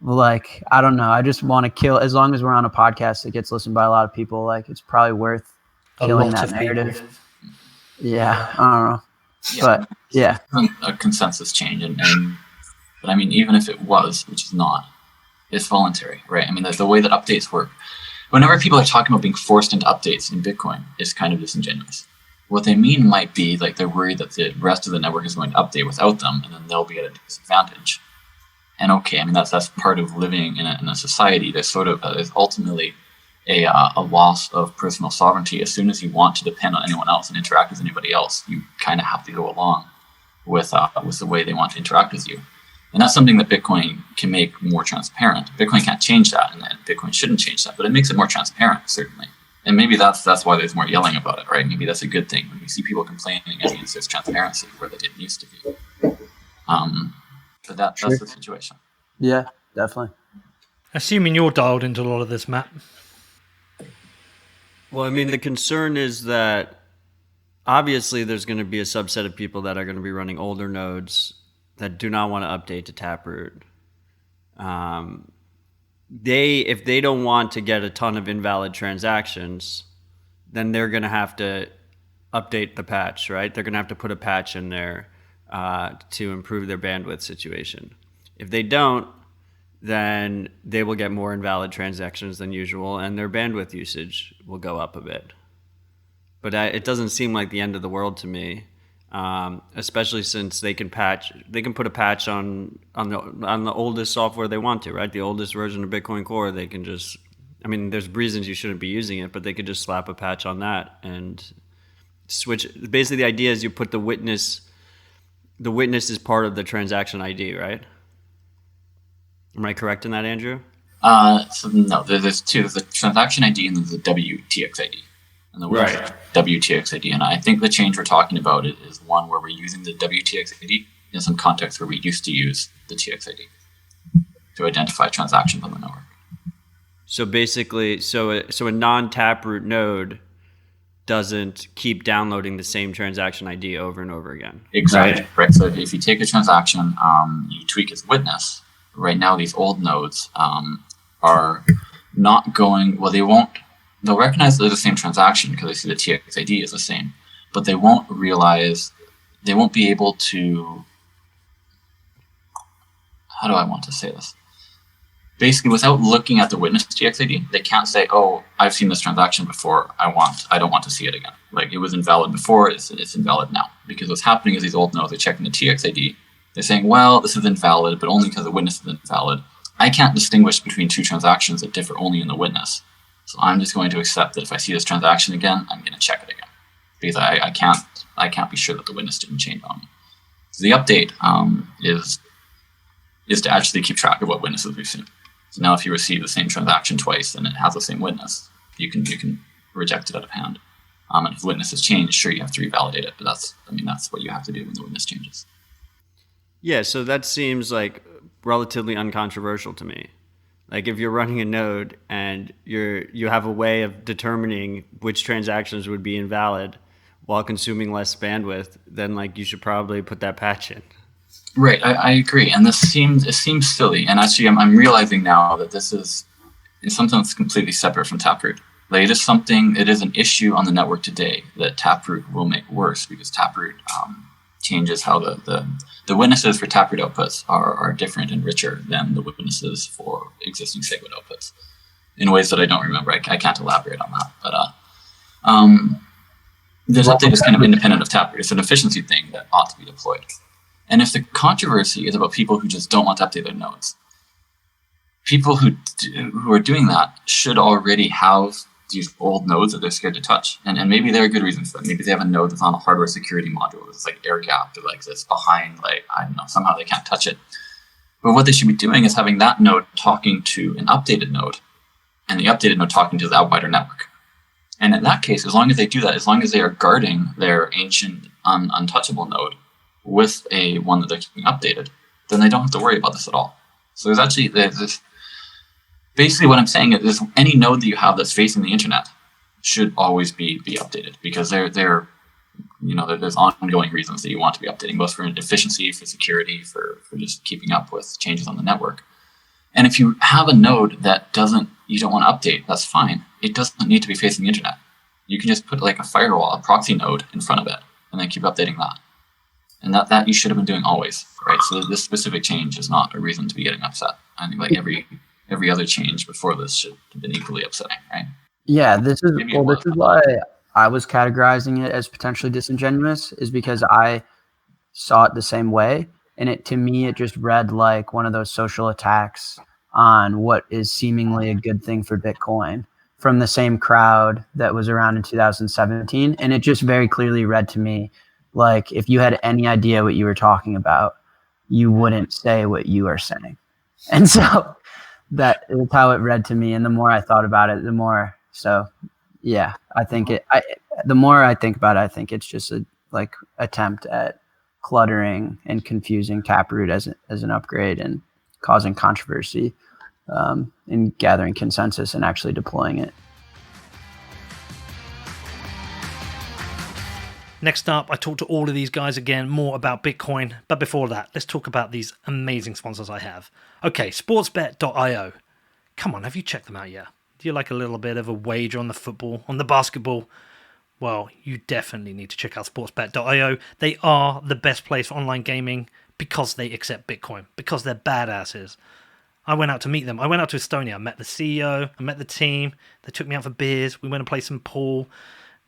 like, I don't know. I just want to kill, as long as we're on a podcast that gets listened by a lot of people, like it's probably worth killing that narrative. People. Yeah. I don't know. Yeah. But yeah. A consensus change. But I mean, even if it was, which is not, it's voluntary, right? I mean, the way that updates work, whenever people are talking about being forced into updates in Bitcoin, it's kind of disingenuous. What they mean might be like they're worried that the rest of the network is going to update without them, and then they'll be at a disadvantage. And okay, I mean, that's part of living in a society. There's sort of there's ultimately a loss of personal sovereignty. As soon as you want to depend on anyone else and interact with anybody else, you kind of have to go along with the way they want to interact with you. And that's something that Bitcoin can make more transparent. Bitcoin can't change that, and Bitcoin shouldn't change that, but it makes it more transparent, certainly. And maybe that's why there's more yelling about it, right? Maybe that's a good thing. When we see people complaining, it means there's transparency where there didn't used to be. But that's the situation. Yeah, definitely. Assuming you're dialed into a lot of this, Matt. Well, I mean, the concern is that obviously there's going to be a subset of people that are going to be running older nodes that do not want to update to Taproot. If they don't want to get a ton of invalid transactions, then they're going to have to update the patch, right? They're going to have to put a patch in there to improve their bandwidth situation. If they don't, then they will get more invalid transactions than usual, and their bandwidth usage will go up a bit. But it doesn't seem like the end of the world to me, especially since they can put a patch on the oldest software they want to, right? The oldest version of Bitcoin Core, they can just, I mean, there's reasons you shouldn't be using it, but they could just slap a patch on that and switch. Basically, the idea is you put the witness is part of the transaction ID, right? Am I correct in that, Andrew? So no, there's two. There's the transaction ID and there's the WTX ID. And the WTX ID. And I think the change we're talking about is one where we're using the WTX ID in some context where we used to use the TX ID to identify transactions on the network. So basically, so a non-Taproot node doesn't keep downloading the same transaction ID over and over again. Exactly. Right. So if you take a transaction, you tweak its witness. Right now, these old nodes are not going. Well, they'll recognize they're the same transaction because they see the TX ID is the same, but they won't be able to. How do I want to say this? Basically, without looking at the witness TX ID, they can't say, "Oh, I've seen this transaction before. I don't want to see it again. Like it was invalid before, it's invalid now." Because what's happening is these old nodes are checking the TX ID. They're saying, "Well, this is invalid, but only because the witness is invalid. I can't distinguish between two transactions that differ only in the witness. So I'm just going to accept that if I see this transaction again, I'm going to check it again because I can't be sure that the witness didn't change on me." So the update is to actually keep track of what witnesses we've seen. So now if you receive the same transaction twice and it has the same witness, you can reject it out of hand. And if the witness has changed, sure, you have to revalidate it, but that's what you have to do when the witness changes. Yeah, so that seems like relatively uncontroversial to me. Like if you're running a node and you have a way of determining which transactions would be invalid while consuming less bandwidth, then like you should probably put that patch in. Right, I agree, and it seems silly. And actually, I'm realizing now that it's something that's completely separate from Taproot. Like it is an issue on the network today that Taproot will make worse because Taproot changes how the witnesses for Taproot outputs are different and richer than the witnesses for existing SegWit outputs in ways that I don't remember. I can't elaborate on that, but this update is kind of independent of Taproot. It's an efficiency thing that ought to be deployed. And if the controversy is about people who just don't want to update their nodes, people who are doing that should already have these old nodes that they're scared to touch. And maybe there are good reasons for that. Maybe they have a node that's on a hardware security module that's like air gapped or like that's behind, like, I don't know, somehow they can't touch it. But what they should be doing is having that node talking to an updated node and the updated node talking to that wider network. And in that case, as long as they do that, as long as they are guarding their ancient untouchable node with a one that they're keeping updated, then they don't have to worry about this at all. So there's this. Basically, what I'm saying is any node that you have that's facing the internet should always be updated because there's ongoing reasons that you want to be updating, both for efficiency, for security, for just keeping up with changes on the network. And if you have a node that you don't want to update, that's fine. It doesn't need to be facing the internet. You can just put like a firewall, a proxy node in front of it, and then keep updating that. And that you should have been doing always, right? So this specific change is not a reason to be getting upset. I think like every every other change before this should have been equally upsetting, right? Yeah, this is Maybe it this is why I was categorizing it as potentially disingenuous, is because I saw it the same way, and to me it just read like one of those social attacks on what is seemingly a good thing for Bitcoin from the same crowd that was around in 2017, and it just very clearly read to me like if you had any idea what you were talking about, you wouldn't say what you are saying. And so that is how it read to me. And the more I thought about it, the more. So, yeah, I think the more I think about it, I think it's just a like attempt at cluttering and confusing Taproot as an upgrade and causing controversy, and gathering consensus and actually deploying it. Next up, I talked to all of these guys again, more about Bitcoin. But before that, let's talk about these amazing sponsors I have. Okay, sportsbet.io. Come on, have you checked them out yet? Do you like a little bit of a wager on the football, on the basketball? Well, you definitely need to check out sportsbet.io. They are the best place for online gaming because they accept Bitcoin, because they're badasses. I went out to meet them. I went out to Estonia. I met the CEO. I met the team. They took me out for beers. We went and played some pool.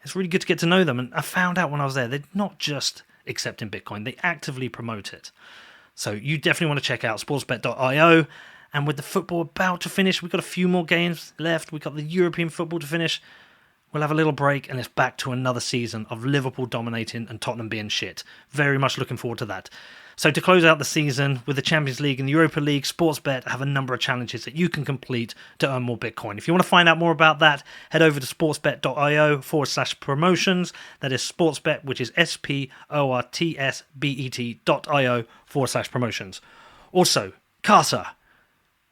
It's really good to get to know them. And I found out when I was there, they're not just accepting Bitcoin. They actively promote it. So you definitely want to check out sportsbet.io. And with the football about to finish, we've got a few more games left. We've got the European football to finish. We'll have a little break, and it's back to another season of Liverpool dominating and Tottenham being shit. Very much looking forward to that. So to close out the season with the Champions League and the Europa League, Sportsbet have a number of challenges that you can complete to earn more Bitcoin. If you want to find out more about that, head over to sportsbet.io/promotions. That is Sportsbet, which is sportsbet.io/promotions. Also, Casa.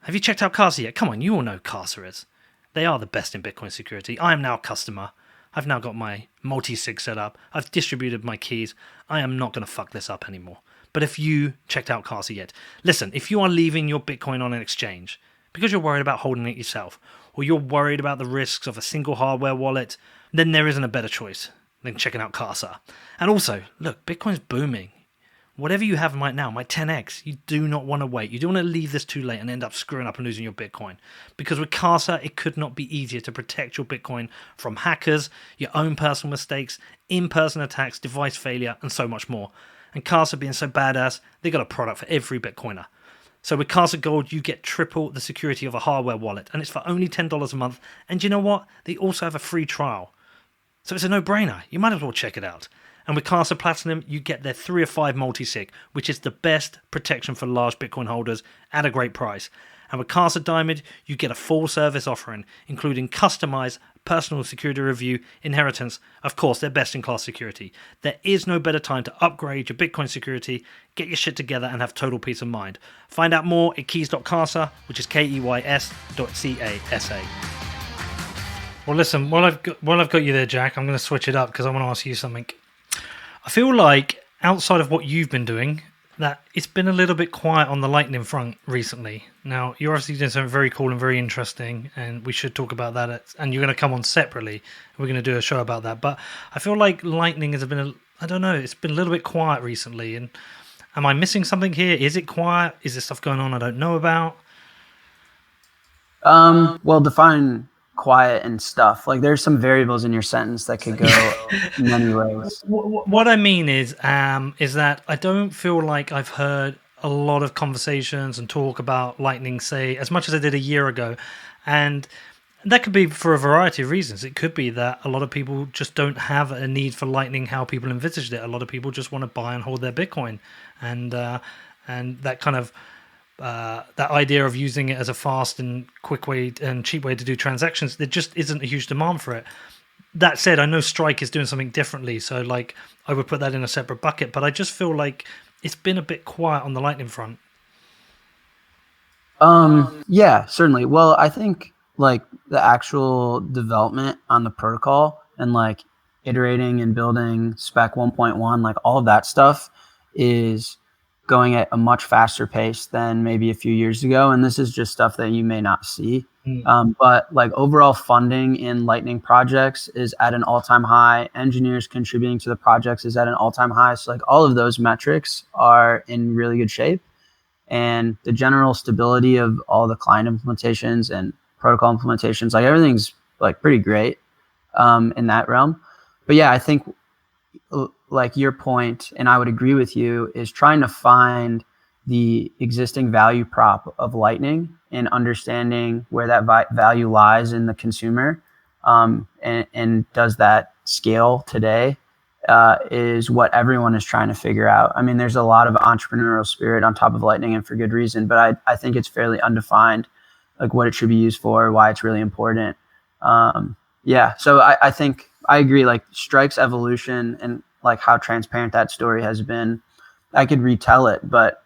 Have you checked out Casa yet? Come on, you all know Casa is. They are the best in Bitcoin security. I am now a customer. I've now got my multisig set up. I've distributed my keys. I am not going to fuck this up anymore. But if you checked out Casa yet, listen, if you are leaving your Bitcoin on an exchange because you're worried about holding it yourself, or you're worried about the risks of a single hardware wallet, then there isn't a better choice than checking out Casa. And also, look, Bitcoin's booming. Whatever you have right now might 10x. You do not want to wait. You don't want to leave this too late and end up screwing up and losing your Bitcoin. Because with Casa, it could not be easier to protect your Bitcoin from hackers, your own personal mistakes, in-person attacks, device failure, and so much more. And Casa being so badass, they got a product for every Bitcoiner. So with Casa Gold, you get triple the security of a hardware wallet, and it's for only $10 a month. And you know what? They also have a free trial. So it's a no-brainer. You might as well check it out. And with Casa Platinum, you get their 3 of 5 multisig, which is the best protection for large Bitcoin holders at a great price. And with Casa Diamond, you get a full service offering, including customized personal security review, inheritance, of course, their best-in-class security. There is no better time to upgrade your Bitcoin security, get your shit together, and have total peace of mind. Find out more at keys.casa, which is keys.casa. Well, listen, while I've got you there, Jack, I'm going to switch it up because I want to ask you something. I feel like, outside of what you've been doing, that it's been a little bit quiet on the Lightning front recently. Now, you're obviously doing something very cool and very interesting, and we should talk about that. And you're going to come on separately. We're going to do a show about that. But I feel like Lightning has been, it's been a little bit quiet recently. And am I missing something here? Is it quiet? Is there stuff going on I don't know about? Well, define quiet and stuff. Like there's some variables in your sentence that could go many ways. What I mean is that I don't feel like I've heard a lot of conversations and talk about Lightning, say, as much as I did a year ago. And that could be for a variety of reasons. It could be that a lot of people just don't have a need for Lightning how people envisaged it. A lot of people just want to buy and hold their Bitcoin. And that kind of that idea of using it as a fast and quick way and cheap way to do transactions, there just isn't a huge demand for it. That said, I know Strike is doing something differently, so like I would put that in a separate bucket, but I just feel like it's been a bit quiet on the Lightning front. Yeah, certainly. Well, I think like the actual development on the protocol and like iterating and building spec 1.1, like all of that stuff is going at a much faster pace than maybe a few years ago. And this is just stuff that you may not see. But like overall funding in Lightning projects is at an all-time high. Engineers contributing to the projects is at an all-time high. So like all of those metrics are in really good shape. and the general stability of all the client implementations and protocol implementations, like everything's like pretty great in that realm. But yeah, I think like your point, and I would agree with you, is trying to find the existing value prop of Lightning and understanding where that value lies in the consumer, and does that scale today, is what everyone is trying to figure out. I mean, there's a lot of entrepreneurial spirit on top of Lightning, and for good reason, but I think it's fairly undefined, like what it should be used for, why it's really important. Yeah, so I think I agree, like Strike's evolution and like how transparent that story has been. I could retell it, but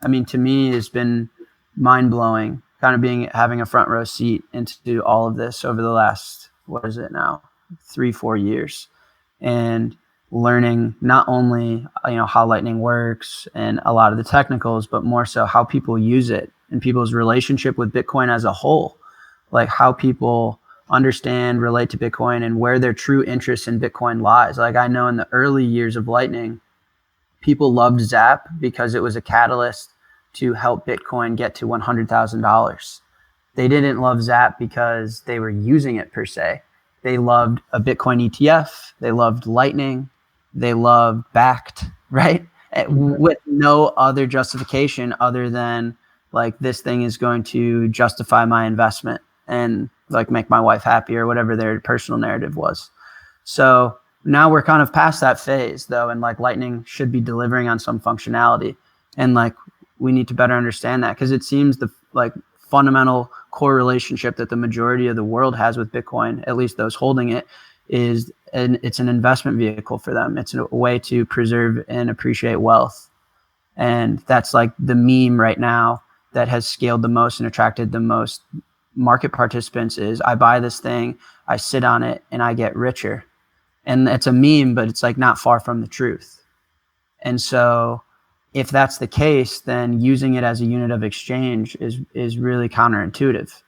I mean, to me, it's been mind blowing, kind of having a front row seat into all of this over the last, what is it now, 3-4 years, and learning not only, how Lightning works and a lot of the technicals, but more so how people use it and people's relationship with Bitcoin as a whole, like how people understand, relate to Bitcoin, and where their true interest in Bitcoin lies. Like I know in the early years of Lightning, people loved Zap because it was a catalyst to help Bitcoin get to $100,000. They didn't love Zap because they were using it per se. They loved a Bitcoin ETF. They loved Lightning. They loved Backed, right? With no other justification other than like, this thing is going to justify my investment and like make my wife happy or whatever their personal narrative was. So now we're kind of past that phase though. And like Lightning should be delivering on some functionality. And like, we need to better understand that, because it seems the like fundamental core relationship that the majority of the world has with Bitcoin, at least those holding it, is it's an investment vehicle for them. It's a way to preserve and appreciate wealth. And that's like the meme right now that has scaled the most and attracted the most market participants is, I buy this thing, I sit on it, and I get richer. And it's a meme, but it's like not far from the truth. And so if that's the case, then using it as a unit of exchange is really counterintuitive,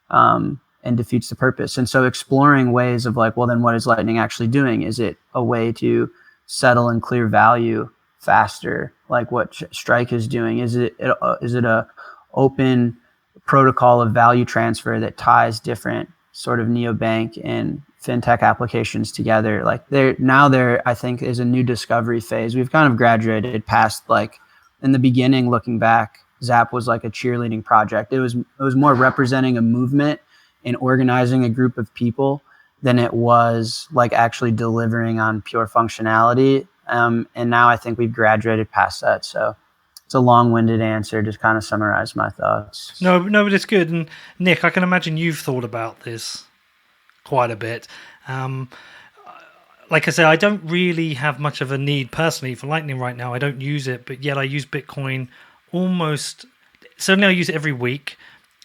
and defeats the purpose. And so exploring ways of like, well, then what is Lightning actually doing? Is it a way to settle and clear value faster, like what Strike is doing? Is it a open protocol of value transfer that ties different sort of neobank and fintech applications together? Like there, I think, is a new discovery phase. We've kind of graduated past, like in the beginning, looking back, Zap was like a cheerleading project. It was more representing a movement and organizing a group of people than it was like actually delivering on pure functionality. And now I think we've graduated past that. So it's a long-winded answer, just kind of summarize my thoughts. No, but it's good. And Nic, I can imagine you've thought about this quite a bit. Like I say, I don't really have much of a need personally for Lightning right now. I don't use it, but yet I use Bitcoin certainly I use it every week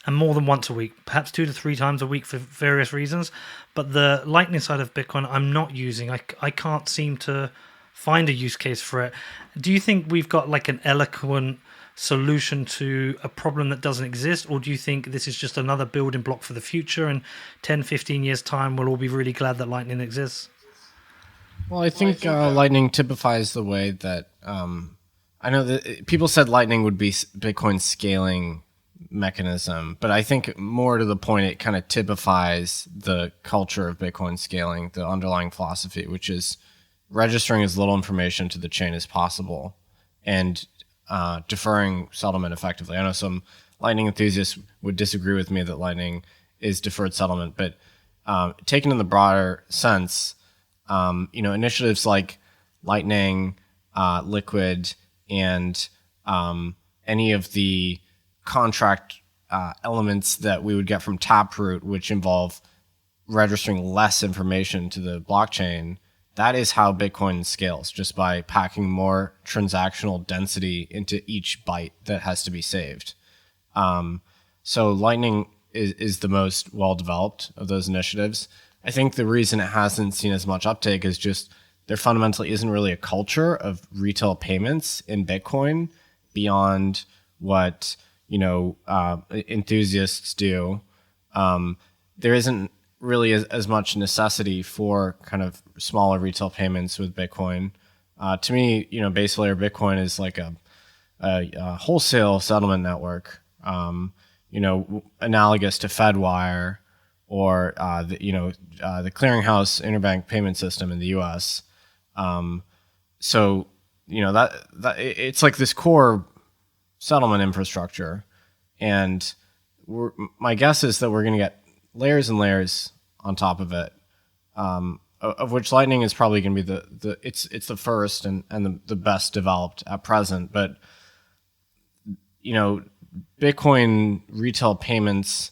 and more than once a week, perhaps 2 to 3 times a week for various reasons. But the Lightning side of Bitcoin, I'm not using. I can't seem to find a use case for it. Do you think we've got like an eloquent solution to a problem that doesn't exist, or do you think this is just another building block for the future, and 10, 15 years time we'll all be really glad that Lightning exists? Well, I think Lightning typifies the way that I know that people said Lightning would be Bitcoin's scaling mechanism, but I think more to the point, it kind of typifies the culture of Bitcoin scaling, the underlying philosophy, which is registering as little information to the chain as possible and deferring settlement effectively. I know some Lightning enthusiasts would disagree with me that Lightning is deferred settlement, but taken in the broader sense, initiatives like Lightning, Liquid, and any of the contract elements that we would get from Taproot, which involve registering less information to the blockchain, that is how Bitcoin scales, just by packing more transactional density into each byte that has to be saved. So Lightning is the most well-developed of those initiatives. I think the reason it hasn't seen as much uptake is just there fundamentally isn't really a culture of retail payments in Bitcoin beyond what enthusiasts do. There isn't really as much necessity for kind of smaller retail payments with Bitcoin. To me, base layer Bitcoin is like a wholesale settlement network, analogous to FedWire or the clearinghouse interbank payment system in the U.S. So that it's like this core settlement infrastructure, and my guess is that we're going to get layers and layers on top of it, of which Lightning is probably going to be it's the first and the best developed at present. But Bitcoin retail payments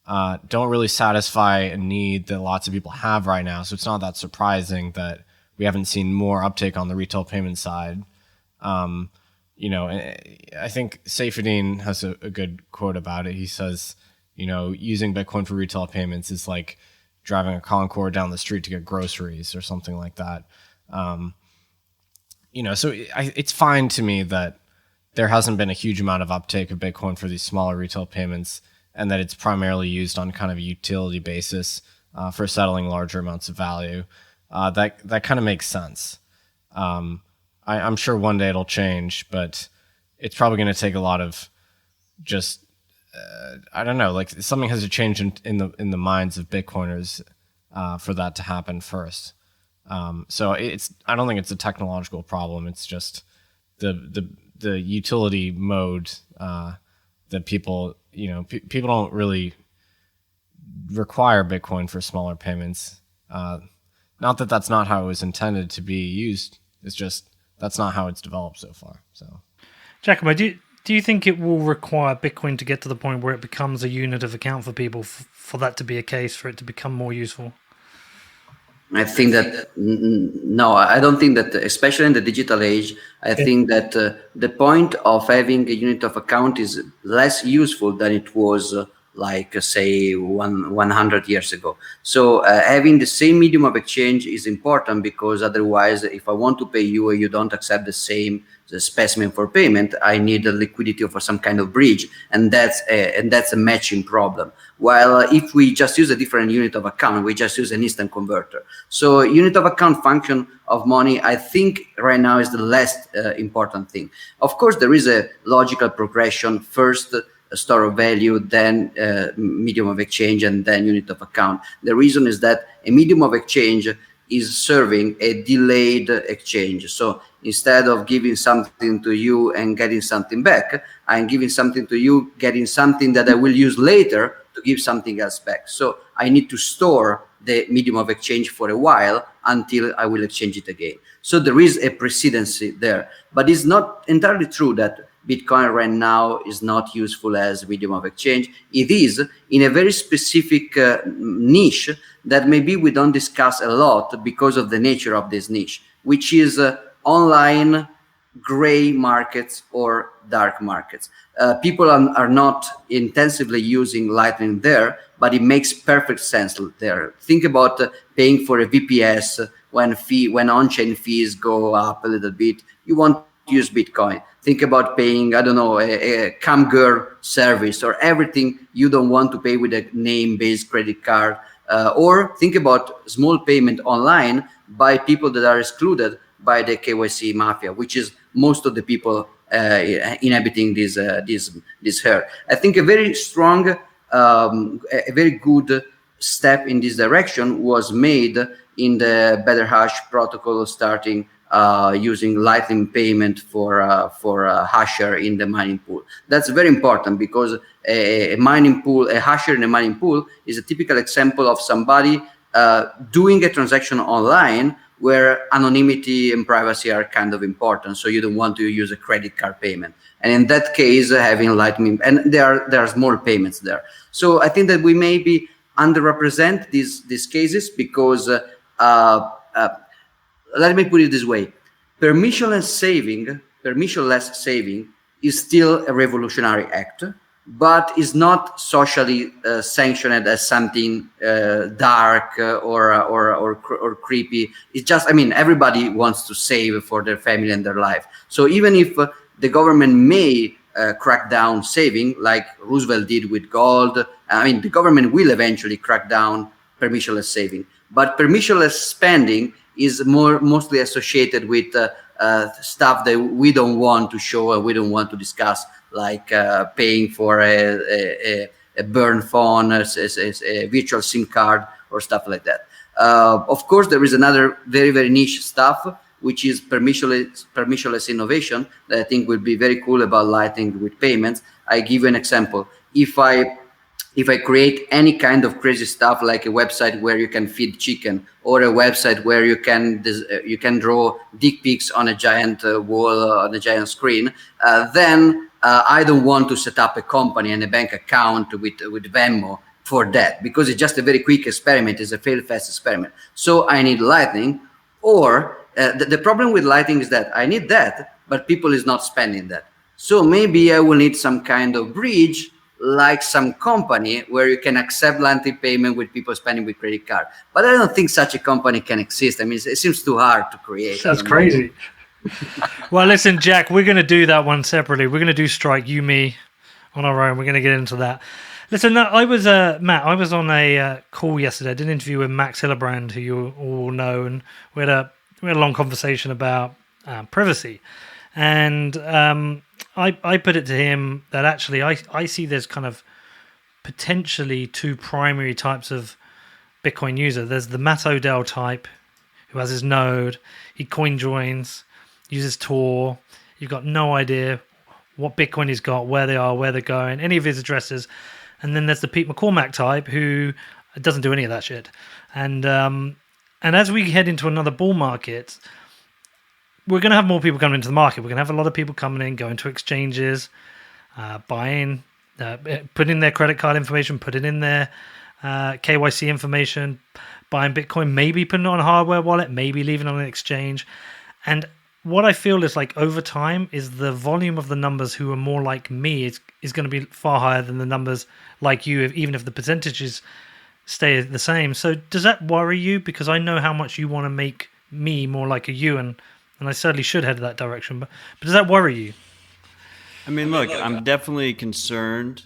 don't really satisfy a need that lots of people have right now. So it's not that surprising that we haven't seen more uptake on the retail payment side. I think Saifedean has a good quote about it. He says, using Bitcoin for retail payments is like driving a Concorde down the street to get groceries or something like that. So it's fine to me that there hasn't been a huge amount of uptake of Bitcoin for these smaller retail payments, and that it's primarily used on kind of a utility basis for settling larger amounts of value. That kind of makes sense. I'm sure one day it'll change, but it's probably going to take a lot of just I don't know, like something has to change in the minds of Bitcoiners for that to happen first. So I don't think it's a technological problem. It's just the utility mode that people people don't really require Bitcoin for smaller payments. Not that that's not how it was intended to be used. It's just that's not how it's developed so far. So, Giacomo, do you think it will require Bitcoin to get to the point where it becomes a unit of account for people, for that to be a case, for it to become more useful? I think that, no, I don't think that, especially in the digital age, I think that the point of having a unit of account is less useful than it was say 100 years ago. So having the same medium of exchange is important, because otherwise, if I want to pay you and you don't accept the same specimen for payment, I need a liquidity for some kind of bridge, and that's a matching problem. While if we just use a different unit of account, we just use an instant converter. So unit of account function of money, I think right now is the less important thing. Of course, there is a logical progression. First, a store of value, then medium of exchange, and then unit of account. The reason is that a medium of exchange is serving a delayed exchange. So instead of giving something to you and getting something back, I'm giving something to you, getting something that I will use later to give something else back. So I need to store the medium of exchange for a while until I will exchange it again. So there is a precedency there, but it's not entirely true that Bitcoin right now is not useful as medium of exchange. It is in a very specific niche that maybe we don't discuss a lot because of the nature of this niche, which is online gray markets or dark markets. People are not intensively using Lightning there, but it makes perfect sense there. Think about paying for a VPS when on-chain fees go up a little bit. You want to use Bitcoin. Think about paying, I don't know, a CamGirl service or everything you don't want to pay with a name-based credit card. Or think about small payment online by people that are excluded by the KYC mafia, which is most of the people inhabiting this here. I think a very strong, a very good step in this direction was made in the Better Hash protocol, starting using Lightning payment for hasher in the mining pool. That's very important, because a mining pool, a hasher in a mining pool, is a typical example of somebody doing a transaction online where anonymity and privacy are kind of important. So you don't want to use a credit card payment. And in that case, having Lightning, and there are small payments there. So I think that we maybe underrepresent these cases, because let me put it this way: permissionless saving is still a revolutionary act, but is not socially sanctioned as something dark or creepy. It's just, I mean, everybody wants to save for their family and their life. So even if the government may crack down saving, like Roosevelt did with gold, I mean, the government will eventually crack down permissionless saving. But permissionless spending is mostly associated with stuff that we don't want to show and we don't want to discuss, like paying for a burn phone, a virtual SIM card, or stuff like that. Of course, there is another very, very niche stuff, which is permissionless innovation that I think will be very cool about Lightning with payments. I give you an example. If I create any kind of crazy stuff, like a website where you can feed chicken, or a website where you can draw dick pics on a giant wall, on a giant screen, then I don't want to set up a company and a bank account with Venmo for that, because it's just a very quick experiment. It's a fail-fast experiment. So I need Lightning, or the problem with Lightning is that I need that, but people is not spending that. So maybe I will need some kind of bridge, like some company where you can accept Lightning payment with people spending with credit card. But I don't think such a company can exist. I mean, it seems too hard to create. That's crazy. Well, listen, Jack, we're going to do that one separately. We're going to do Strike, you, me, on our own. We're going to get into that. Listen, Matt, I was on a call yesterday. I did an interview with Max Hillebrand, who you all know, and we had a long conversation about privacy. And I put it to him that actually I see there's kind of potentially two primary types of Bitcoin user. There's the Matt Odell type, who has his node, he coin joins, uses Tor. You've got no idea what Bitcoin he's got, where they are, where they're going, any of his addresses. And then there's the Pete McCormack type, who doesn't do any of that shit. And as we head into another bull market, we're going to have more people coming into the market. We're going to have a lot of people coming in, going to exchanges, buying, putting in their credit card information, putting in their KYC information, buying Bitcoin, maybe putting it on a hardware wallet, maybe leaving it on an exchange. And what I feel is like over time is the volume of the numbers who are more like me is going to be far higher than the numbers like you, even if the percentages stay the same. So does that worry you? Because I know how much you want to make me more like a you, and I certainly should head that direction. But does that worry you? I mean, look, I'm definitely concerned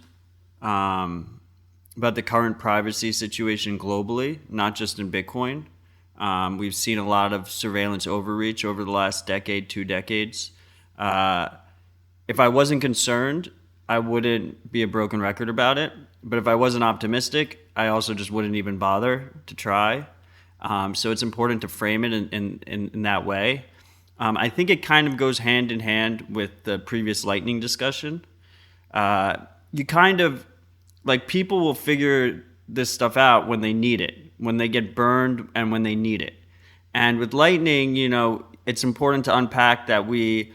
about the current privacy situation globally, not just in Bitcoin. We've seen a lot of surveillance overreach over the last decade, 2 decades. If I wasn't concerned, I wouldn't be a broken record about it. But if I wasn't optimistic, I also just wouldn't even bother to try. So it's important to frame it in that way. I think it kind of goes hand in hand with the previous Lightning discussion. You kind of, like, people will figure this stuff out when they need it, when they get burned and when they need it. And with Lightning, it's important to unpack that we,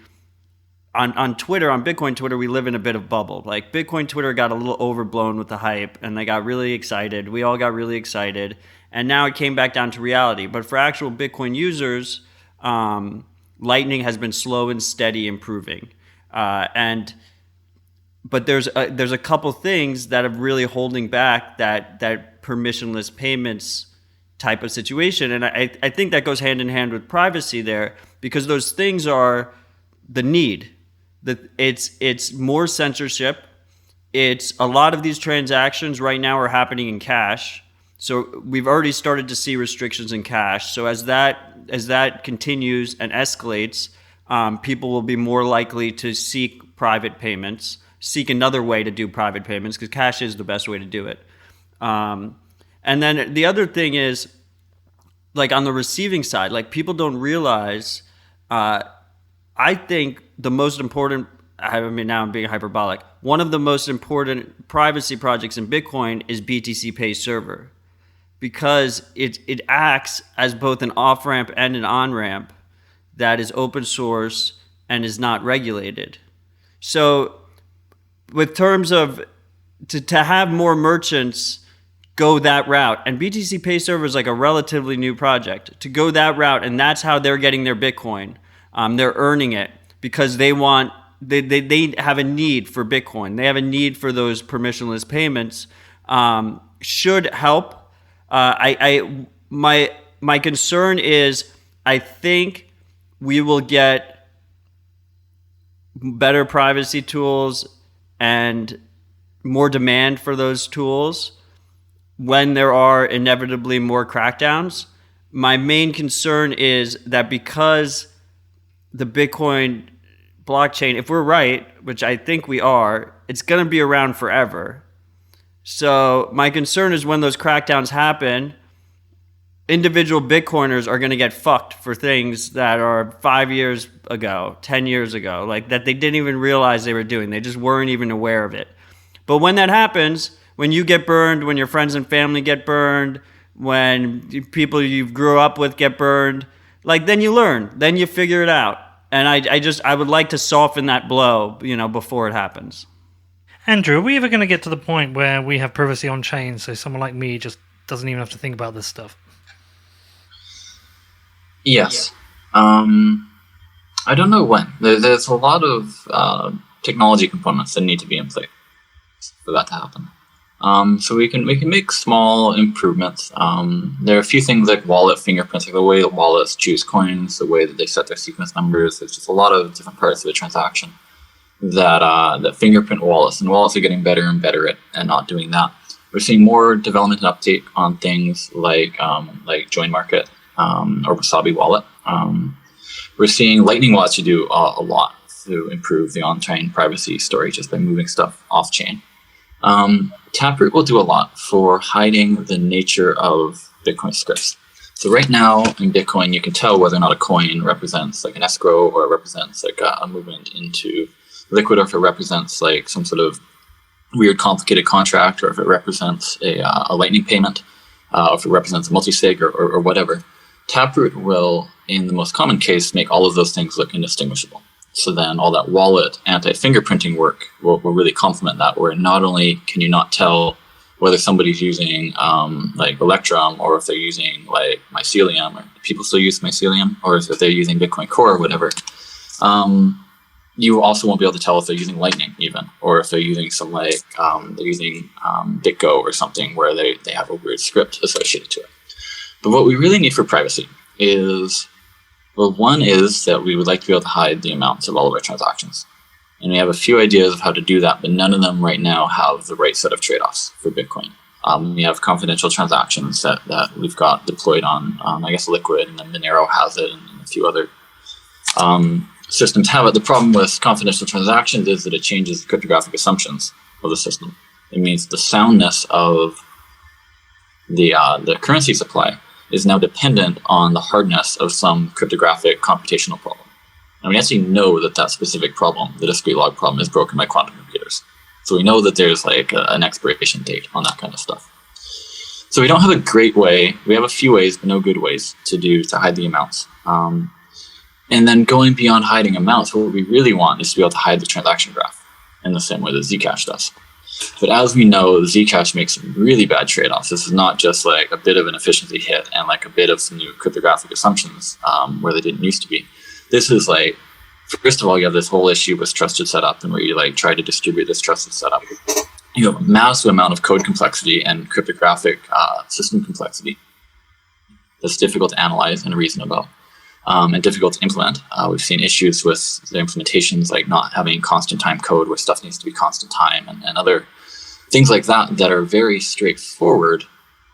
on Twitter, on Bitcoin Twitter, we live in a bit of bubble. Like, Bitcoin Twitter got a little overblown with the hype, and they got really excited. We all got really excited. And now it came back down to reality. But for actual Bitcoin users, Lightning has been slow and steady improving. But there's a couple things that are really holding back that permissionless payments type of situation. And I think that goes hand in hand with privacy there, because those things are the need. It's more censorship. It's a lot of these transactions right now are happening in cash. So we've already started to see restrictions in cash. So as that continues and escalates, people will be more likely to seek private payments, seek another way to do private payments, because cash is the best way to do it. And then the other thing is, like, on the receiving side, like, people don't realize, I think the most important, now I'm being hyperbolic, one of the most important privacy projects in Bitcoin is BTC Pay Server, because it acts as both an off-ramp and an on-ramp that is open source and is not regulated. So with terms of to have more merchants go that route, and BTC Pay Server is like a relatively new project, to go that route, and that's how they're getting their Bitcoin. They're earning it because they have a need for Bitcoin. They have a need for those permissionless payments. Should help. My concern is, I think we will get better privacy tools and more demand for those tools when there are inevitably more crackdowns. My main concern is that because the Bitcoin blockchain, if we're right, which I think we are, it's going to be around forever. So my concern is when those crackdowns happen, individual Bitcoiners are going to get fucked for things that are 5 years ago, 10 years ago, like that they didn't even realize they were doing. They just weren't even aware of it. But when that happens, when you get burned, when your friends and family get burned, when people you grew up with get burned, like then you learn, then you figure it out. And I would like to soften that blow, before it happens. Andrew, are we ever going to get to the point where we have privacy on chain so someone like me just doesn't even have to think about this stuff? Yes. I don't know when. There's a lot of technology components that need to be in place for that to happen. So we can make small improvements. There are a few things like wallet fingerprints, like the way that wallets choose coins, the way that they set their sequence numbers. There's just a lot of different parts of the transaction that fingerprint wallets, and wallets are getting better and better at not doing that. We're seeing more development and uptake on things like Join Market or Wasabi Wallet. We're seeing Lightning wallets do a lot to improve the on-chain privacy story just by moving stuff off-chain. Taproot will do a lot for hiding the nature of Bitcoin scripts. So right now in Bitcoin, you can tell whether or not a coin represents like an escrow or it represents like a movement into liquid, or if it represents like some sort of weird complicated contract, or if it represents a lightning payment, or if it represents a multisig or whatever. Taproot will, in the most common case, make all of those things look indistinguishable. So then all that wallet anti-fingerprinting work will really complement that, where not only can you not tell whether somebody's using like Electrum, or if they're using like Mycelium, or people still use Mycelium, or if they're using Bitcoin Core or whatever. You also won't be able to tell if they're using Lightning even, or if they're using some like, they're using BitGo or something where they have a weird script associated to it. But what we really need for privacy is, well, one is that we would like to be able to hide the amounts of all of our transactions. And we have a few ideas of how to do that, but none of them right now have the right set of trade-offs for Bitcoin. We have confidential transactions that we've got deployed on, I guess, Liquid, and then Monero has it, and a few other systems have it. The problem with confidential transactions is that it changes the cryptographic assumptions of the system. It means the soundness of the currency supply is now dependent on the hardness of some cryptographic computational problem. And we actually know that that specific problem, the discrete log problem, is broken by quantum computers. So we know that there's like an expiration date on that kind of stuff. So we don't have a great way. We have a few ways, but no good ways to hide the amounts. And then going beyond hiding amounts, what we really want is to be able to hide the transaction graph in the same way that Zcash does. But as we know, Zcash makes some really bad trade-offs. This is not just like a bit of an efficiency hit and like a bit of some new cryptographic assumptions where they didn't used to be. This is like, first of all, you have this whole issue with trusted setup, and where you like try to distribute this trusted setup. You have a massive amount of code complexity and cryptographic system complexity that's difficult to analyze and reason about. And difficult to implement. We've seen issues with the implementations, like not having constant time code where stuff needs to be constant time, and other things like that are very straightforward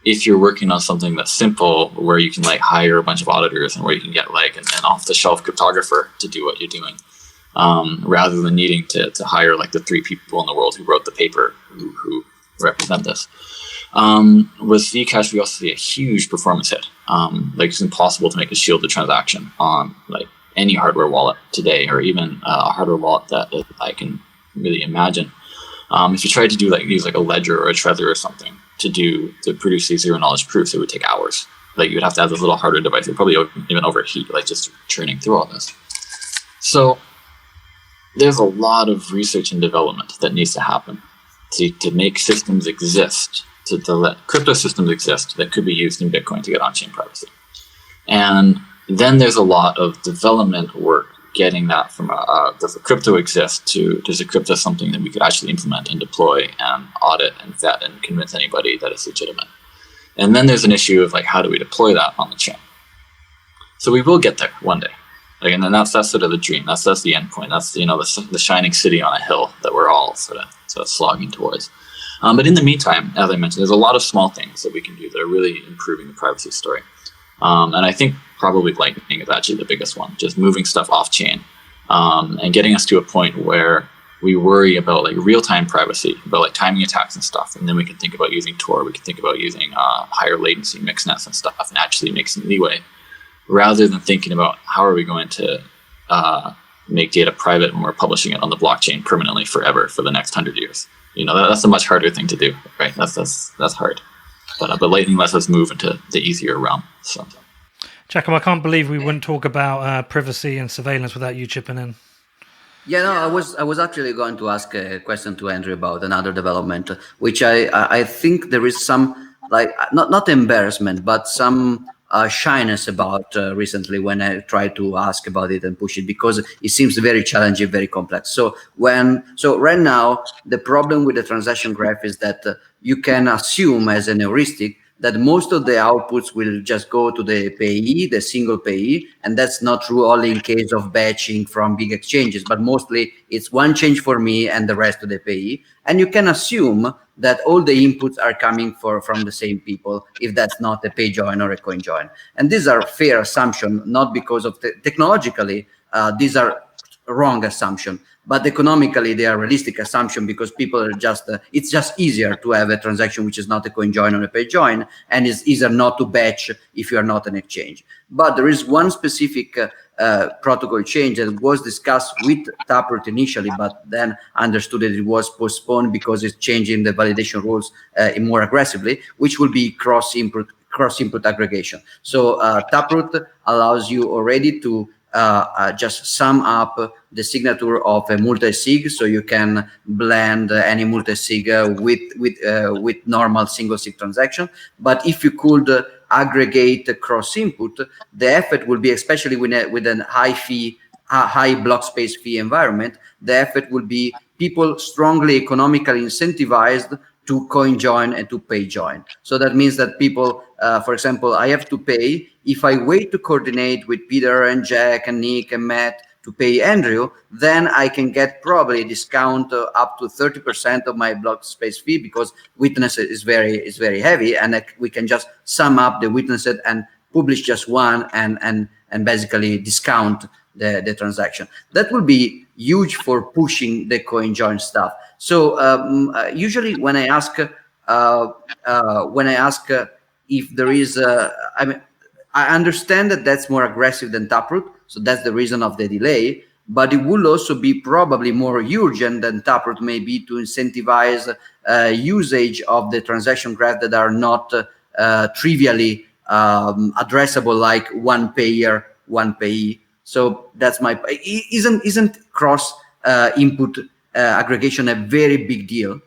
if you're working on something that's simple, where you can like hire a bunch of auditors and where you can get like an off-the-shelf cryptographer to do what you're doing, rather than needing to hire like the 3 people in the world who wrote the paper who represent this. With Zcash, we also see a huge performance hit. Like it's impossible to make a shielded transaction on like any hardware wallet today, or even a hardware wallet that I can really imagine. If you tried to use like a ledger or a Trezor or something to produce these zero knowledge proofs, it would take hours. Like you would have to have this little hardware device. It would probably even overheat, like just churning through all this. So there's a lot of research and development that needs to happen to make systems exist, to let crypto systems exist that could be used in Bitcoin to get on-chain privacy. And then there's a lot of development work getting that from does a crypto exist to does a crypto something that we could actually implement and deploy and audit and vet and convince anybody that it's legitimate. And then there's an issue of like, how do we deploy that on the chain? So we will get there one day. Like, and then that's sort of the dream. That's the end point. That's, the shining city on a hill that we're all sort of slogging towards. But in the meantime, as I mentioned, there's a lot of small things that we can do that are really improving the privacy story. And I think probably Lightning is actually the biggest one, just moving stuff off chain, and getting us to a point where we worry about like real-time privacy, about like timing attacks and stuff. And then we can think about using Tor, we can think about using higher latency mixnets and stuff, and actually make some leeway, rather than thinking about how are we going to make data private when we're publishing it on the blockchain permanently forever for the next 100 years. You know, that's a much harder thing to do, right? That's hard. But Lightning lets us move into the easier realm. So, Giacomo, I can't believe we wouldn't talk about privacy and surveillance without you chipping in. Yeah, no, I was actually going to ask a question to Andrew about another development, which I think there is some, like, not embarrassment, but some shyness about recently when I tried to ask about it and push it, because it seems very challenging, very complex. So right now, the problem with the transaction graph is that you can assume as an heuristic that most of the outputs will just go to the payee, the single payee, and that's not true only in case of batching from big exchanges, but mostly it's one change for me and the rest to the payee. And you can assume that all the inputs are coming from the same people, if that's not a pay join or a coin join. And these are fair assumptions, not because of technologically, these are wrong assumption, but economically they are realistic assumption, because people are just it's just easier to have a transaction which is not a coin join or a pay join, and it's easier not to batch if you are not an exchange. But there is one specific protocol change that was discussed with Taproot initially, but then understood that it was postponed because it's changing the validation rules more aggressively, which will be cross input aggregation. So Taproot allows you already to just sum up the signature of a multisig, so you can blend any multisig with normal single sig transaction. But if you could aggregate cross input, the effort will be, especially with a high block space fee environment, the effort will be people strongly economically incentivized to coin join and to pay join. So that means that people, for example, I have to pay. If I wait to coordinate with Peter and Jack and Nick and Matt to pay Andrew, then I can get probably a discount up to 30% of my block space fee, because witness is very heavy, and we can just sum up the witnesses and publish just one and basically discount the transaction. That will be huge for pushing the coin join stuff. So usually when I ask if there is, I understand that that's more aggressive than Taproot, so that's the reason of the delay. But it will also be probably more urgent than Taproot may be to incentivize usage of the transaction graph that are not trivially addressable, like one payer, one payee. So that's my. Isn't cross input aggregation a very big deal?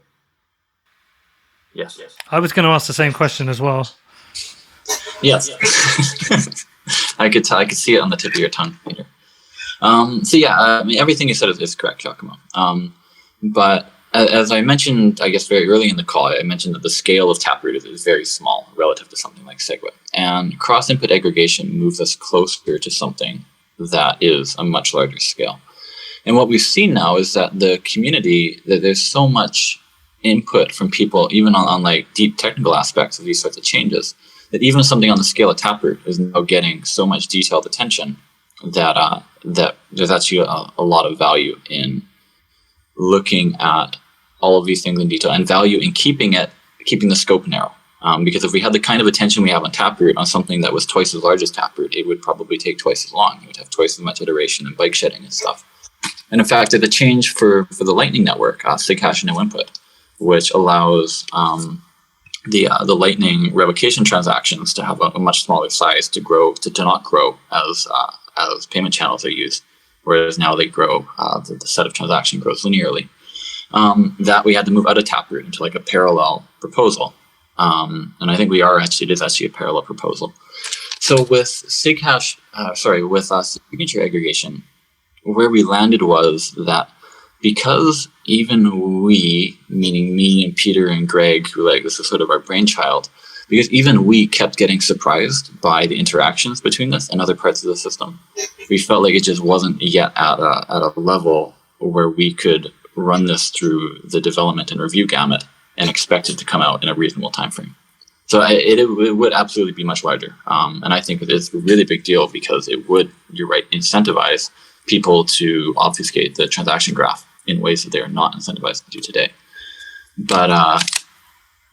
Yes. I was going to ask the same question as well. Yes. I could see it on the tip of your tongue, Peter. So yeah, I mean, everything you said is correct, Giacomo. But as I mentioned, I guess very early in the call, I mentioned that the scale of Taproot is very small relative to something like Segwit. And cross-input aggregation moves us closer to something that is a much larger scale. And what we've seen now is that the community, that there's so much input from people, even on like deep technical aspects of these sorts of changes, that even something on the scale of Taproot is now getting so much detailed attention that that there's actually a lot of value in looking at all of these things in detail, and value in keeping the scope narrow. Because if we had the kind of attention we have on Taproot on something that was twice as large as Taproot, it would probably take twice as long. It would have twice as much iteration and bike shedding and stuff. And in fact, the change for the Lightning network, sig hash no input, which allows the Lightning revocation transactions to have a much smaller size to not grow as payment channels are used, whereas now they grow, the set of transaction grows linearly. That we had to move out of Taproot into like a parallel proposal. And I think it is actually a parallel proposal. So with signature aggregation, where we landed was that because even we, meaning me and Peter and Greg, who this is sort of our brainchild, because even we kept getting surprised by the interactions between this and other parts of the system, we felt like it just wasn't yet at a level where we could run this through the development and review gamut and expect it to come out in a reasonable time frame. So it would absolutely be much larger. And I think it's a really big deal because it would, you're right, incentivize people to obfuscate the transaction graph in ways that they are not incentivized to do today. But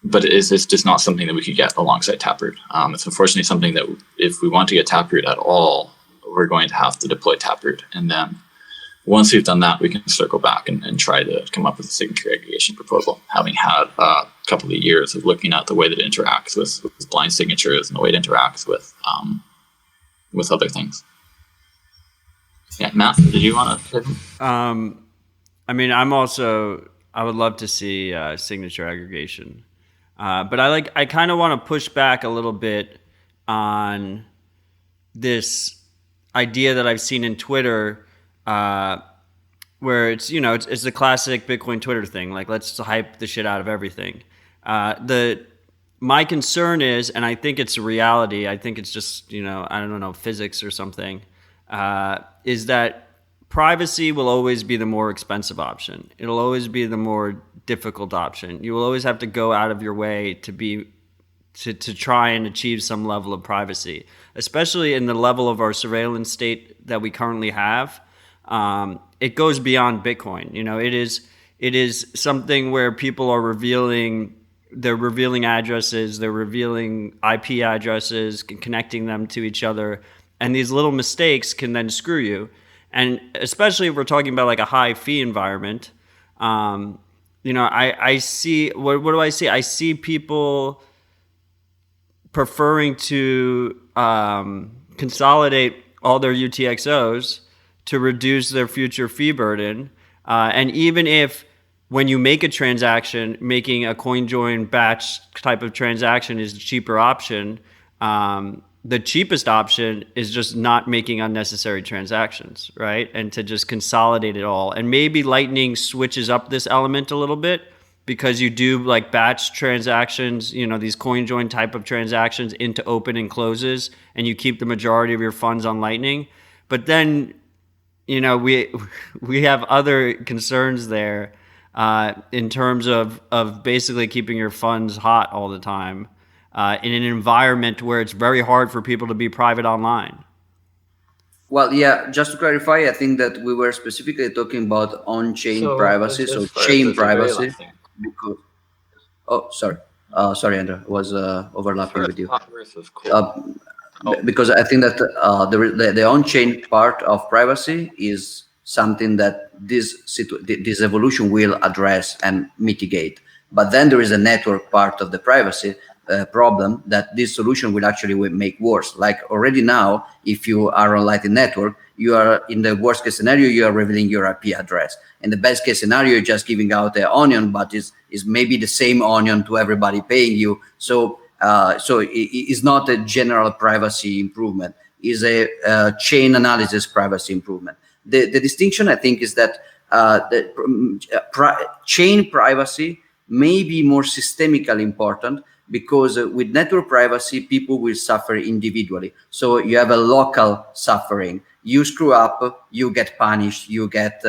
it's just not something that we could get alongside Taproot. It's unfortunately something that if we want to get Taproot at all, we're going to have to deploy Taproot. And then once we've done that, we can circle back and try to come up with a signature aggregation proposal, having had a couple of years of looking at the way that it interacts with blind signatures and the way it interacts with other things. Yeah, Matt, did you want to? I mean, I would love to see signature aggregation. But I kind of want to push back a little bit on this idea that I've seen in Twitter, where it's the classic Bitcoin Twitter thing. Like, let's hype the shit out of everything. My concern is, and I think it's a reality, I think it's just, I don't know, physics or something, is that privacy will always be the more expensive option. It'll always be the more difficult option. You will always have to go out of your way to try and achieve some level of privacy, especially in the level of our surveillance state that we currently have. It goes beyond Bitcoin. It is something where people are revealing addresses, they're revealing IP addresses, connecting them to each other, and these little mistakes can then screw you. And especially if we're talking about like a high fee environment, I see, what do I see? I see people preferring to consolidate all their UTXOs to reduce their future fee burden. And even if when you make a transaction, making a coin join batch type of transaction is the cheaper option, the cheapest option is just not making unnecessary transactions, right? And to just consolidate it all. And maybe Lightning switches up this element a little bit because you do like batch transactions, these coin join type of transactions into open and closes, and you keep the majority of your funds on Lightning. But then, we have other concerns there in terms of basically keeping your funds hot all the time. In an environment where it's very hard for people to be private online. Well, yeah, just to clarify, I think that we were specifically talking about on-chain privacy, so chain privacy. Sorry, Andrew, I was overlapping with you. Because I think that the on-chain part of privacy is something that this evolution will address and mitigate. But then there is a network part of the privacy problem that this solution will actually make worse. Like already now, if you are on Lightning Network, you are in the worst case scenario, you are revealing your IP address. In the best case scenario, you're just giving out an onion, but is maybe the same onion to everybody paying you. So it's not a general privacy improvement. It's a chain analysis privacy improvement. The distinction, I think, is that chain privacy may be more systemically important, because with network privacy, people will suffer individually. So you have a local suffering. You screw up, you get punished, you get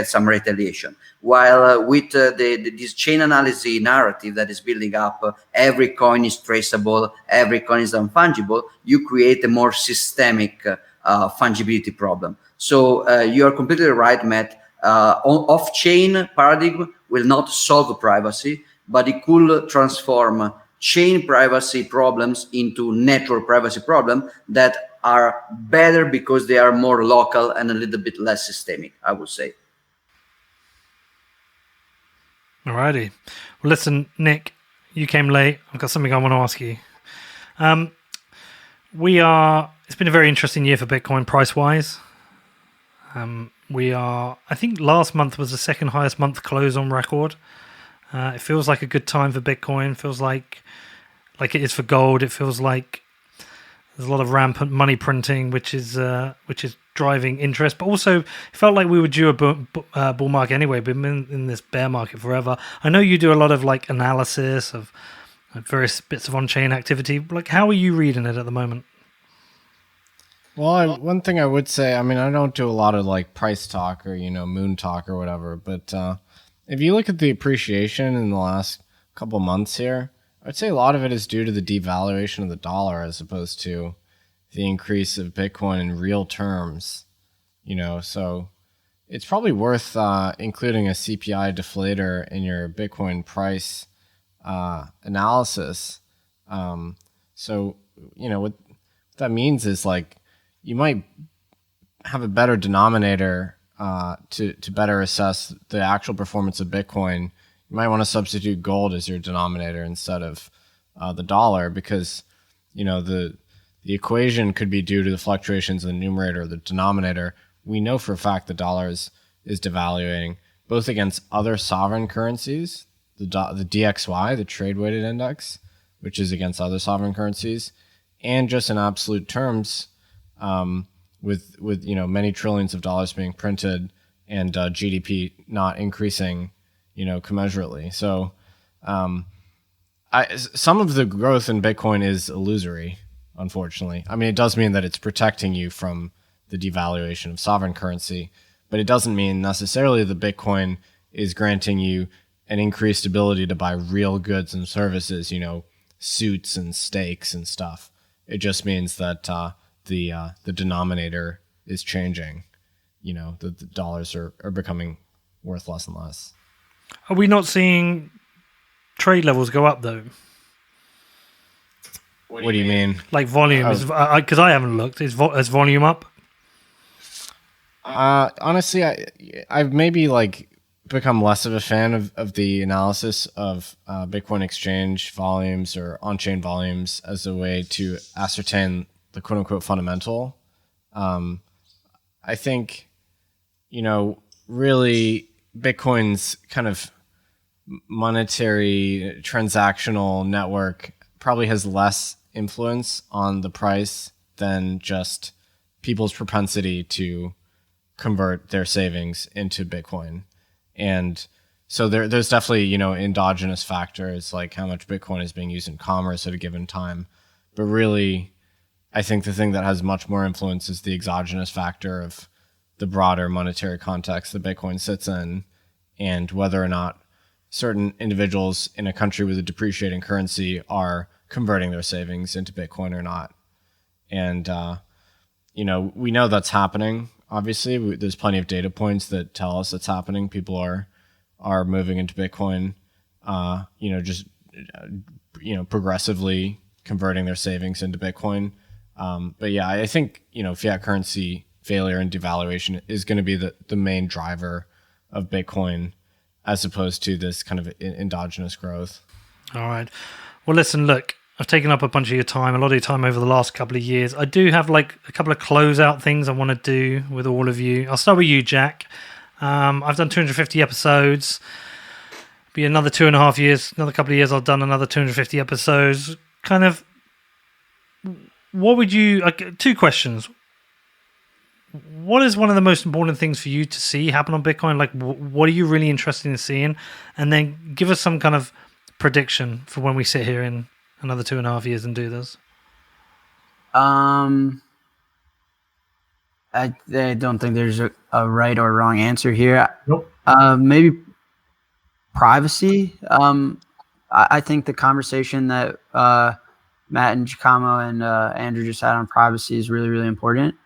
some retaliation. While with this chain analysis narrative that is building up, every coin is traceable, every coin is unfungible, you create a more systemic fungibility problem. So you are completely right, Matt. Off-chain paradigm will not solve privacy, but it could transform chain privacy problems into network privacy problems that are better because they are more local and a little bit less systemic, I would say. Alrighty. Well, listen, Nic, you came late. I've got something I want to ask you. It's been a very interesting year for Bitcoin price-wise. I think last month was the second highest month close on record. It feels like a good time for Bitcoin. It feels like it is for gold. It feels like there's a lot of rampant money printing, which is driving interest. But also, it felt like we were due a bull market anyway. We've been in this bear market forever. I know you do a lot of like analysis of various bits of on-chain activity. Like, how are you reading it at the moment? Well, one thing I would say, I mean, I don't do a lot of like price talk or moon talk or whatever, but if you look at the appreciation in the last couple months here, I'd say a lot of it is due to the devaluation of the dollar as opposed to the increase of Bitcoin in real terms. So it's probably worth including a CPI deflator in your Bitcoin price analysis. So what that means is like you might have a better denominator to better assess the actual performance of Bitcoin. You might want to substitute gold as your denominator instead of the dollar, because the equation could be due to the fluctuations in the numerator or the denominator. We know for a fact the dollar is devaluing both against other sovereign currencies, the DXY, the trade weighted index, which is against other sovereign currencies, and just in absolute terms, with many trillions of dollars being printed and GDP not increasing commensurately. So some of the growth in Bitcoin is illusory, unfortunately. I mean, it does mean that it's protecting you from the devaluation of sovereign currency, but it doesn't mean necessarily that Bitcoin is granting you an increased ability to buy real goods and services, suits and steaks and stuff. It just means that the denominator is changing. The dollars are becoming worth less and less. Are we not seeing trade levels go up though? What do you mean? Like volume? Because I haven't looked. Is volume up? Honestly, I've maybe become less of a fan of the analysis of Bitcoin exchange volumes or on-chain volumes as a way to ascertain the quote-unquote fundamental. I think, really Bitcoin's kind of monetary transactional network probably has less influence on the price than just people's propensity to convert their savings into Bitcoin. And so there's definitely, endogenous factors like how much Bitcoin is being used in commerce at a given time. But really, I think the thing that has much more influence is the exogenous factor of the broader monetary context that Bitcoin sits in, and whether or not certain individuals in a country with a depreciating currency are converting their savings into Bitcoin or not. And, we know that's happening. Obviously, there's plenty of data points that tell us it's happening. People are moving into Bitcoin, progressively converting their savings into Bitcoin. But yeah, I think, fiat currency failure and devaluation is going to be the main driver of Bitcoin as opposed to this kind of endogenous growth. All right. Well, listen, look, I've taken up a bunch of your time, a lot of your time over the last couple of years. I do have a couple of closeout things I want to do with all of you. I'll start with you, Jack. I've done 250 episodes. Be another 2.5 years, another couple of years, I've done another 250 episodes. Kind of, what would you... two questions. What is one of the most important things for you to see happen on Bitcoin? What are you really interested in seeing? And then give us some kind of prediction for when we sit here in another 2.5 years and do this. I don't think there's a right or wrong answer here. Nope. Maybe privacy. I think the conversation that Matt and Giacomo and Andrew just had on privacy is really, really important.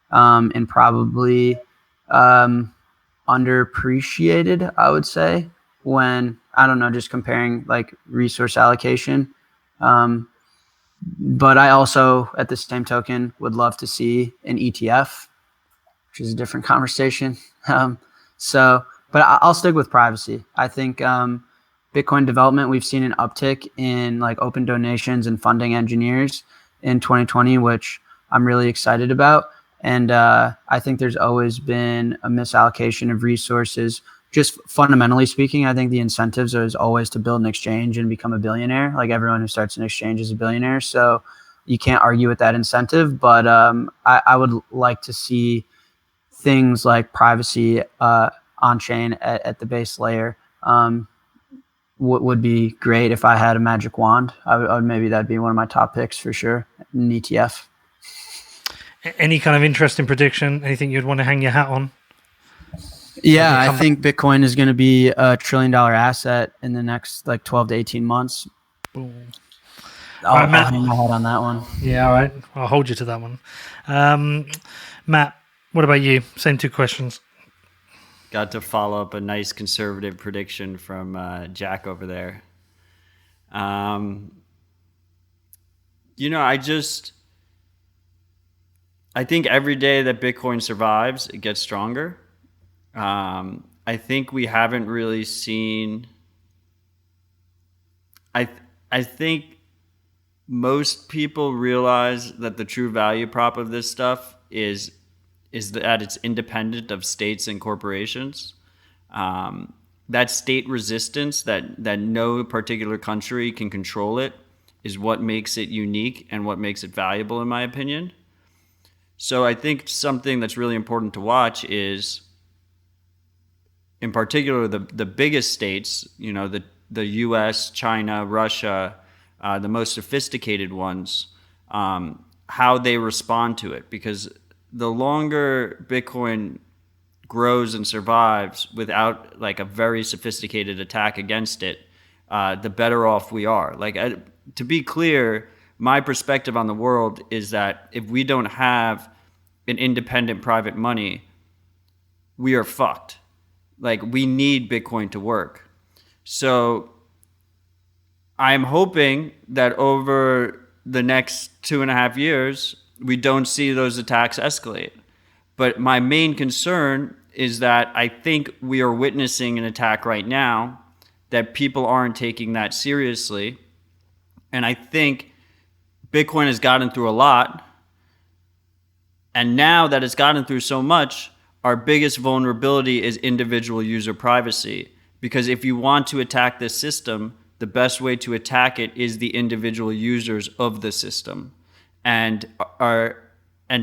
And probably underappreciated, I would say, when, I don't know, just comparing resource allocation. But I also, at the same token, would love to see an ETF, which is a different conversation. But I'll stick with privacy. I think Bitcoin development, we've seen an uptick in open donations and funding engineers in 2020, which I'm really excited about. And I think there's always been a misallocation of resources. Just fundamentally speaking, I think the incentives is always to build an exchange and become a billionaire. Everyone who starts an exchange is a billionaire. So you can't argue with that incentive. But I would like to see things like privacy on-chain at the base layer. Would be great if I had a magic wand. I would maybe that'd be one of my top picks for sure, an ETF. Any kind of interesting prediction? Anything you'd want to hang your hat on? Yeah, I think Bitcoin is going to be $1 trillion asset in the next 12 to 18 months. Boom. I'll Matt. hang my head on that one. Yeah, all right. I'll hold you to that one. Matt, what about you? Same two questions. Got to follow up a nice conservative prediction from Jack over there. I think every day that Bitcoin survives, it gets stronger. I think we haven't really seen. I think most people realize that the true value prop of this stuff is that it's independent of states and corporations. That state resistance, that no particular country can control it, is what makes it unique and what makes it valuable, in my opinion. So I think something that's really important to watch is, in particular, the biggest states, the U.S., China, Russia, the most sophisticated ones, how they respond to it. Because the longer Bitcoin grows and survives without like a very sophisticated attack against it, the better off we are. To be clear, my perspective on the world is that if we don't have an independent private money, we are fucked. We need Bitcoin to work. So I'm hoping that over the next 2.5 years, we don't see those attacks escalate. But my main concern is that I think we are witnessing an attack right now that people aren't taking that seriously. And I think Bitcoin has gotten through a lot. And now that it's gotten through so much, our biggest vulnerability is individual user privacy. Because if you want to attack this system, the best way to attack it is the individual users of the system. And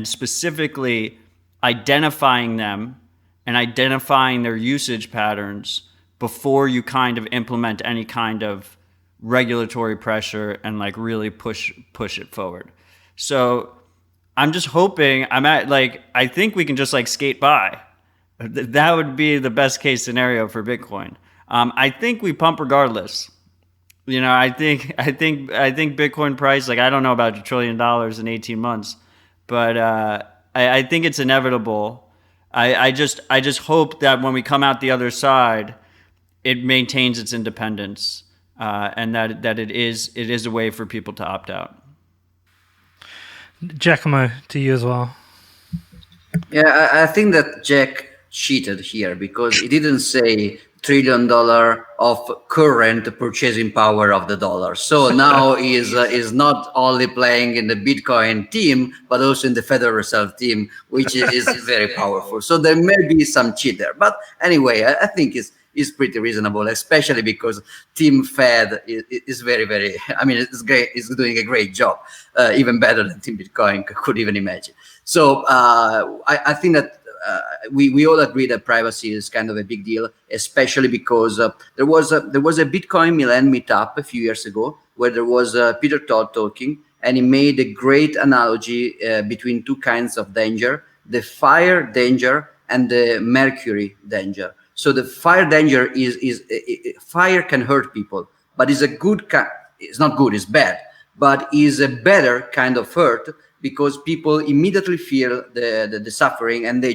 specifically identifying them and identifying their usage patterns before you kind of implement any kind of regulatory pressure and really push it forward. So I'm just hoping I think we can just skate by. That would be the best case scenario for Bitcoin. I think we pump regardless. I think Bitcoin price, I don't know about $1 trillion in 18 months, but I think it's inevitable. I just hope that when we come out the other side, it maintains its independence, and that it is a way for people to opt out. Giacomo, to you as well. Yeah, I think that Jack cheated here because he didn't say $1 trillion of current purchasing power of the dollar. So now he is not only playing in the Bitcoin team, but also in the Federal Reserve team, which is very powerful. So there may be some cheat there. But anyway, I think it's pretty reasonable, especially because Team Fed is very, very, it's great. It's doing a great job, even better than Team Bitcoin could even imagine. So I think that we all agree that privacy is kind of a big deal, especially because there was a Bitcoin Milan meetup a few years ago where there was Peter Todd talking, and he made a great analogy between two kinds of danger: the fire danger and the mercury danger. So the fire danger is fire can hurt people, but it's it's not good, it's bad, but is a better kind of hurt because people immediately feel the suffering, and you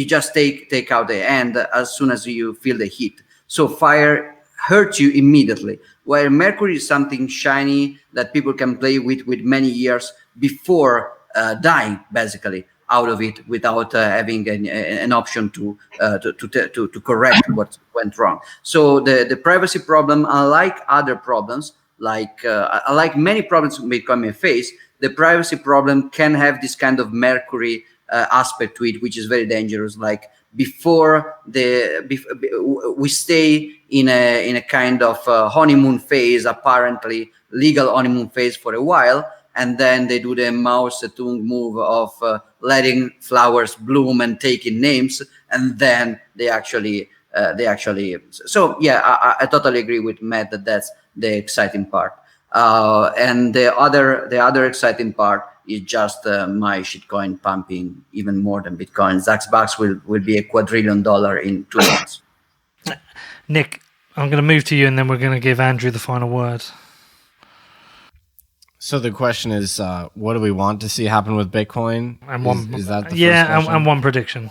just take out the hand as soon as you feel the heat. So fire hurts you immediately, while mercury is something shiny that people can play with many years before dying, basically, out of it without having an option to correct what went wrong. So the privacy problem, unlike other problems, like many problems Bitcoin may face, the privacy problem can have this kind of mercury aspect to it, which is very dangerous. Like before we stay in a kind of honeymoon phase, apparently legal honeymoon phase for a while, and then they do the Mao Zedong move of letting flowers bloom and taking names, and then they actually. So yeah, I totally agree with Matt that that's the exciting part. And the other exciting part is just my shitcoin pumping even more than Bitcoin. Zaxbox will be $2 quadrillion in 2 months. Nick, I'm going to move to you, and then we're going to give Andrew the final word. So the question is, what do we want to see happen with Bitcoin? And Is that the yeah, first question? and one prediction.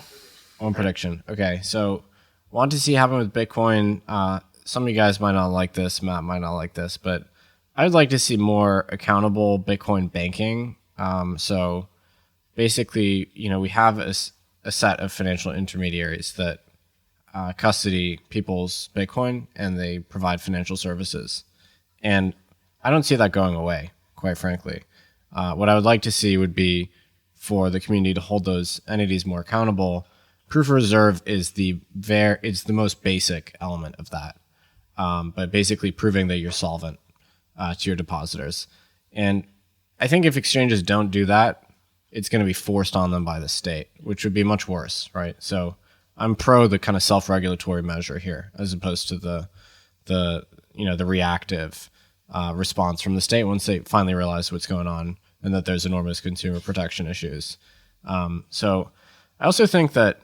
One prediction. Okay, so want to see happen with Bitcoin. Some of you guys might not like this. Matt might not like this, but I'd like to see more accountable Bitcoin banking. So basically, we have a set of financial intermediaries that custody people's Bitcoin and they provide financial services. And I don't see that going away, quite frankly. What I would like to see would be for the community to hold those entities more accountable. Proof of reserve is it's the most basic element of that. But basically proving that you're solvent to your depositors. And I think if exchanges don't do that, it's going to be forced on them by the state, which would be much worse, right? So I'm pro the kind of self-regulatory measure here, as opposed to the reactive response from the state once they finally realize what's going on and that there's enormous consumer protection issues. So I also think that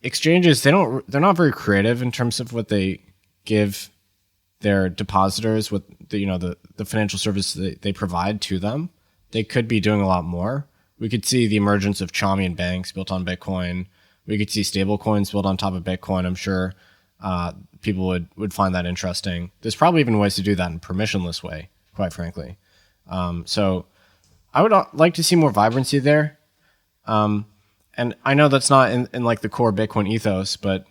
exchanges, they're not very creative in terms of what they give their depositors, what the financial service they provide to them. They could be doing a lot more. We could see the emergence of Chaumian banks built on Bitcoin. We could see stable coins built on top of Bitcoin. I'm sure people would find that interesting. There's probably even ways to do that in a permissionless way, quite frankly. So I would like to see more vibrancy there. And I know that's not in like the core Bitcoin ethos, but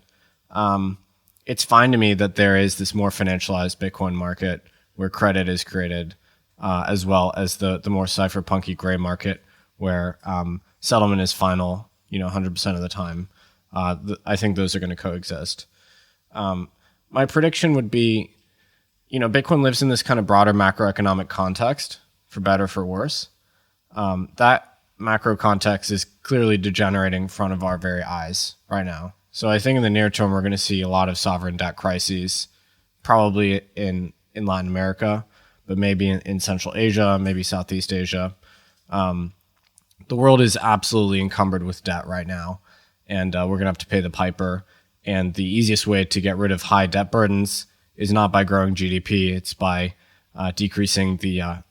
it's fine to me that there is this more financialized Bitcoin market where credit is created, as well as the more cypherpunky gray market where settlement is final, 100% of the time. I think those are going to coexist. My prediction would be, Bitcoin lives in this kind of broader macroeconomic context, for better, for worse. That macro context is clearly degenerating in front of our very eyes right now. So I think in the near term, we're going to see a lot of sovereign debt crises, probably in Latin America, but maybe in Central Asia, maybe Southeast Asia. The world is absolutely encumbered with debt right now, and we're going to have to pay the piper. And the easiest way to get rid of high debt burdens is not by growing GDP; it's by decreasing the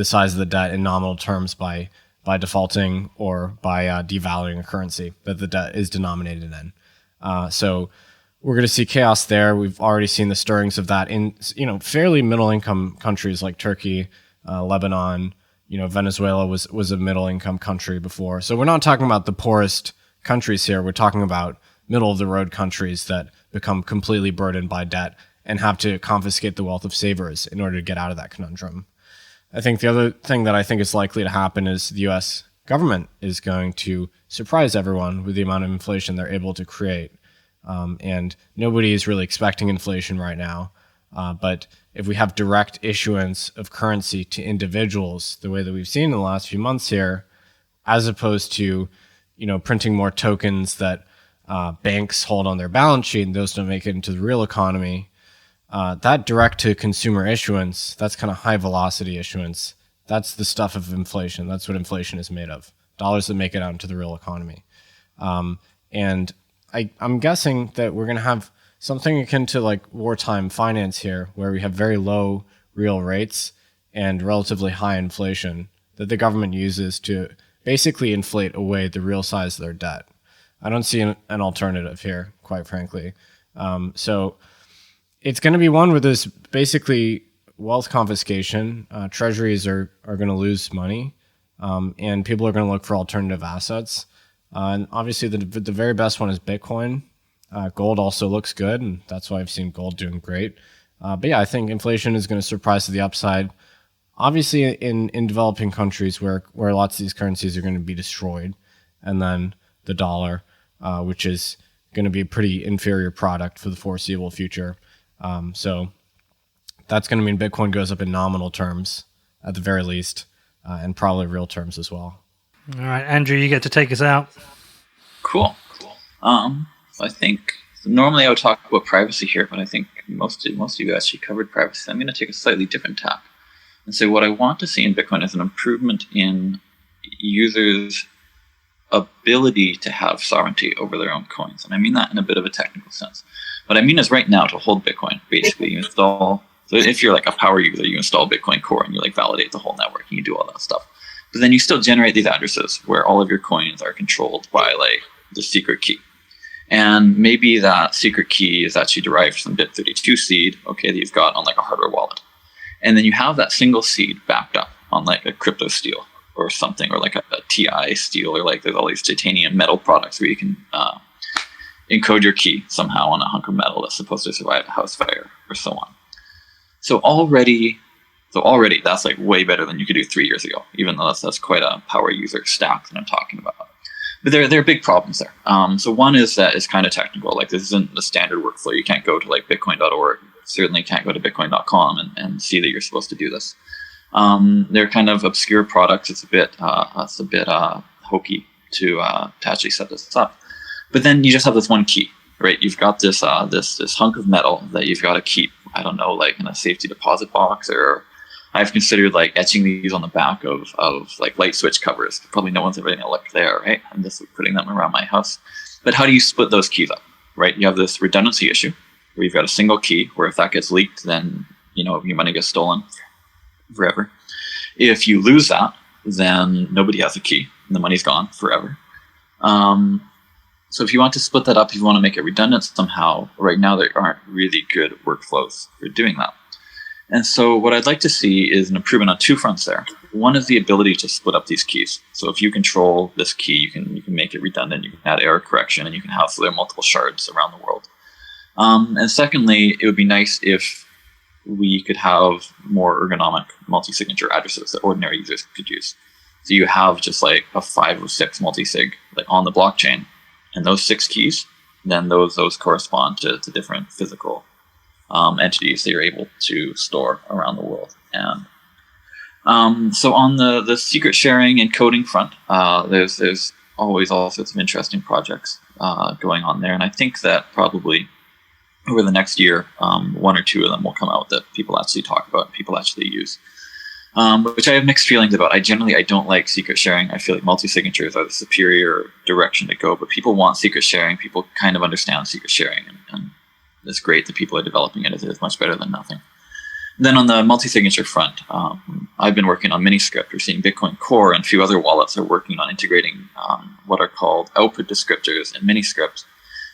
size of the debt in nominal terms by defaulting or by devaluing a currency that the debt is denominated in. So we're going to see chaos there. We've already seen the stirrings of that in fairly middle income countries like Turkey, Lebanon. Venezuela was a middle income country before. So we're not talking about the poorest countries here. We're talking about middle of the road countries that become completely burdened by debt and have to confiscate the wealth of savers in order to get out of that conundrum. I think the other thing that I think is likely to happen is the U.S. government is going to surprise everyone with the amount of inflation they're able to create. And nobody is really expecting inflation right now. But if we have direct issuance of currency to individuals, the way that we've seen in the last few months here, as opposed to, printing more tokens that banks hold on their balance sheet and those don't make it into the real economy, that direct to consumer issuance, that's kind of high velocity issuance. That's the stuff of inflation. That's what inflation is made of. Dollars that make it out into the real economy. And I'm guessing that we're going to have something akin to like wartime finance here, where we have very low real rates and relatively high inflation that the government uses to basically inflate away the real size of their debt. I don't see an alternative here, quite frankly. So it's going to be one where there's basically wealth confiscation. Treasuries are going to lose money, and people are going to look for alternative assets. And obviously, the very best one is Bitcoin. Gold also looks good, and that's why I've seen gold doing great. But yeah, I think inflation is going to surprise to the upside. Obviously, in developing countries where lots of these currencies are going to be destroyed, and then the dollar, which is going to be a pretty inferior product for the foreseeable future. So that's going to mean Bitcoin goes up in nominal terms at the very least, and probably real terms as well. All right, Andrew, you get to take us out. Cool. I think normally I would talk about privacy here, but I think most of you actually covered privacy. I'm going to take a slightly different tack and say what I want to see in Bitcoin is an improvement in users' ability to have sovereignty over their own coins. And I mean that in a bit of a technical sense. What I mean is right now to hold Bitcoin, basically you install So if you're like a power user, you install Bitcoin Core and you like validate the whole network and you do all that stuff. But then you still generate these addresses where all of your coins are controlled by like the secret key. And maybe that secret key is actually derived from BIP32 seed, okay, that you've got on like a hardware wallet. And then you have that single seed backed up on like a crypto steel or something, or like a TI steel, or like there's all these titanium metal products where you can encode your key somehow on a hunk of metal that's supposed to survive a house fire or so on. So already that's like way better than you could do 3 years ago, even though that's quite a power user stack that I'm talking about. But there are big problems there. So one is that it's kind of technical. Like this isn't the standard workflow. You can't go to like bitcoin.org. Certainly can't go to bitcoin.com and see that you're supposed to do this. They're kind of obscure products. It's a bit hokey to actually set this up. But then you just have this one key, right? You've got this this hunk of metal that you've got to keep, I don't know, like in a safety deposit box, or I've considered like etching these on the back of like light switch covers. Probably no one's ever going to look there, right? I'm just putting them around my house. But how do you split those keys up, right? You have this redundancy issue where you've got a single key where if that gets leaked, then, you know, your money gets stolen forever. If you lose that, then nobody has a key and the money's gone forever. So if you want to split that up, if you want to make it redundant somehow, right now there aren't really good workflows for doing that. And so what I'd like to see is an improvement on two fronts there. One is the ability to split up these keys. So if you control this key, you can make it redundant, you can add error correction, and you can have so there are multiple shards around the world. And secondly, it would be nice if we could have more ergonomic multi-signature addresses that ordinary users could use. So you have just like a 5 or 6 multi-sig like on the blockchain, and those 6 keys, then those correspond to different physical entities that you're able to store around the world. And so on the secret sharing and coding front, there's always all sorts of interesting projects going on there. And I think that probably over the next year, 1 or 2 of them will come out that people actually talk about, people actually use, which I have mixed feelings about. I don't like secret sharing. I feel like multi-signatures are the superior direction to go, but people want secret sharing. People kind of understand secret sharing, and it's great that people are developing it. It's much better than nothing. Then on the multi-signature front, I've been working on Miniscript. We're seeing Bitcoin Core and a few other wallets are working on integrating what are called output descriptors and Miniscript,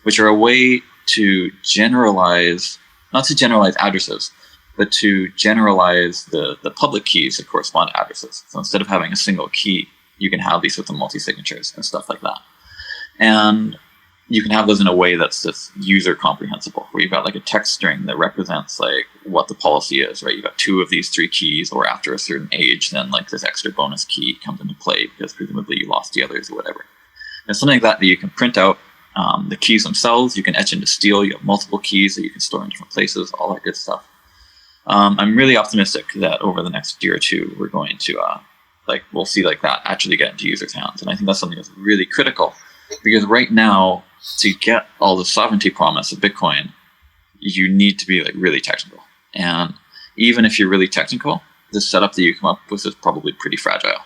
which are a way to generalize, not to generalize addresses, but to generalize the public keys that correspond to addresses. So instead of having a single key, you can have these with the multi-signatures and stuff like that. And you can have those in a way that's just user comprehensible, where you've got like a text string that represents like what the policy is, right? You've got 2 of these 3 keys, or after a certain age, then like this extra bonus key comes into play because presumably you lost the others or whatever. And something like that you can print out. The keys themselves, you can etch into steel. You have multiple keys that you can store in different places, all that good stuff. I'm really optimistic that over the next year or 2, we're going to, we'll see like that actually get into users' hands. And I think that's something that's really critical, because right now, to get all the sovereignty promise of Bitcoin, you need to be like really technical. And even if you're really technical, the setup that you come up with is probably pretty fragile.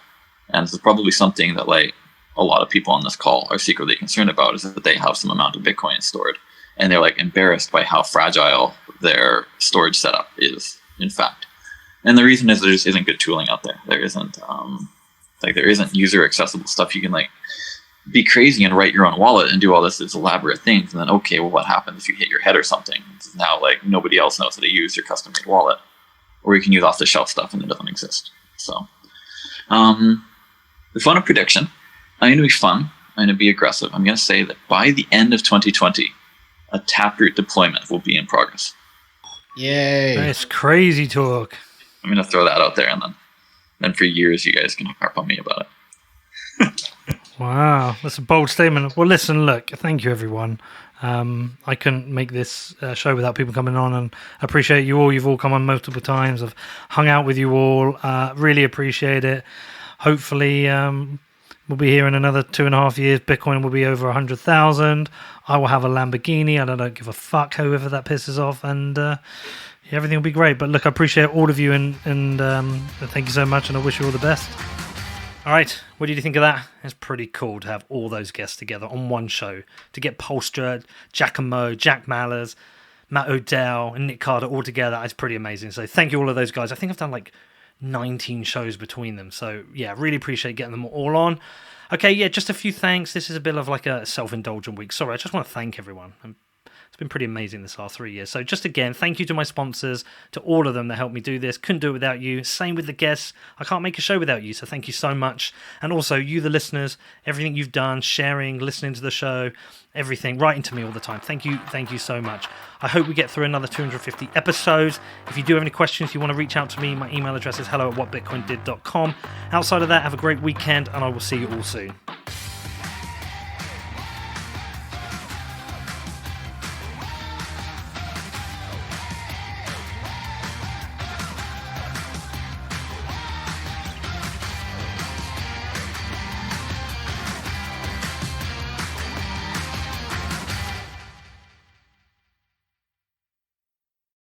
And this is probably something that like a lot of people on this call are secretly concerned about, is that they have some amount of Bitcoin stored, and they're like embarrassed by how fragile their storage setup is, in fact. And the reason is there just isn't good tooling out there. There isn't user accessible stuff. You can like be crazy and write your own wallet and do all this elaborate things, and then okay, well, what happens if you hit your head or something? Now like nobody else knows how to use your custom made wallet, or you can use off the shelf stuff and it doesn't exist. So the fun of prediction, I'm going to be fun. I'm going to be aggressive. I'm going to say that by the end of 2020, a Taproot deployment will be in progress. Yay! That's crazy talk. I'm going to throw that out there, and then for years you guys can harp on me about it. Wow, that's a bold statement. Well, listen, look, thank you, everyone. I couldn't make this show without people coming on, and I appreciate you all. You've all come on multiple times. I've hung out with you all. Really appreciate it. Hopefully, we'll be here in another 2.5 years. Bitcoin will be over 100,000. I will have a Lamborghini, and I don't give a fuck whoever that pisses off, and everything will be great. But look, I appreciate all of you, and thank you so much, and I wish you all the best. All right, what did you think of that? It's pretty cool to have all those guests together on one show, to get Poelstra, Giacomo, Jack Mallers, Matt Odell, and Nic Carter all together. It's pretty amazing. So thank you all of those guys. I think I've done like 19 shows between them. So yeah, really appreciate getting them all on. Okay, yeah, just a few thanks. This is a bit of like a self-indulgent week. Sorry, I just want to thank everyone. It's been pretty amazing this last 3 years. So just again, thank you to my sponsors, to all of them that helped me do this. Couldn't do it without you. Same with the guests. I can't make a show without you. So thank you so much. And also you, the listeners, everything you've done, sharing, listening to the show, everything, writing to me all the time. Thank you so much. I hope we get through another 250 episodes. If you do have any questions, you want to reach out to me, my email address is hello@whatbitcoindid.com. Outside of that, have a great weekend, and I will see you all soon.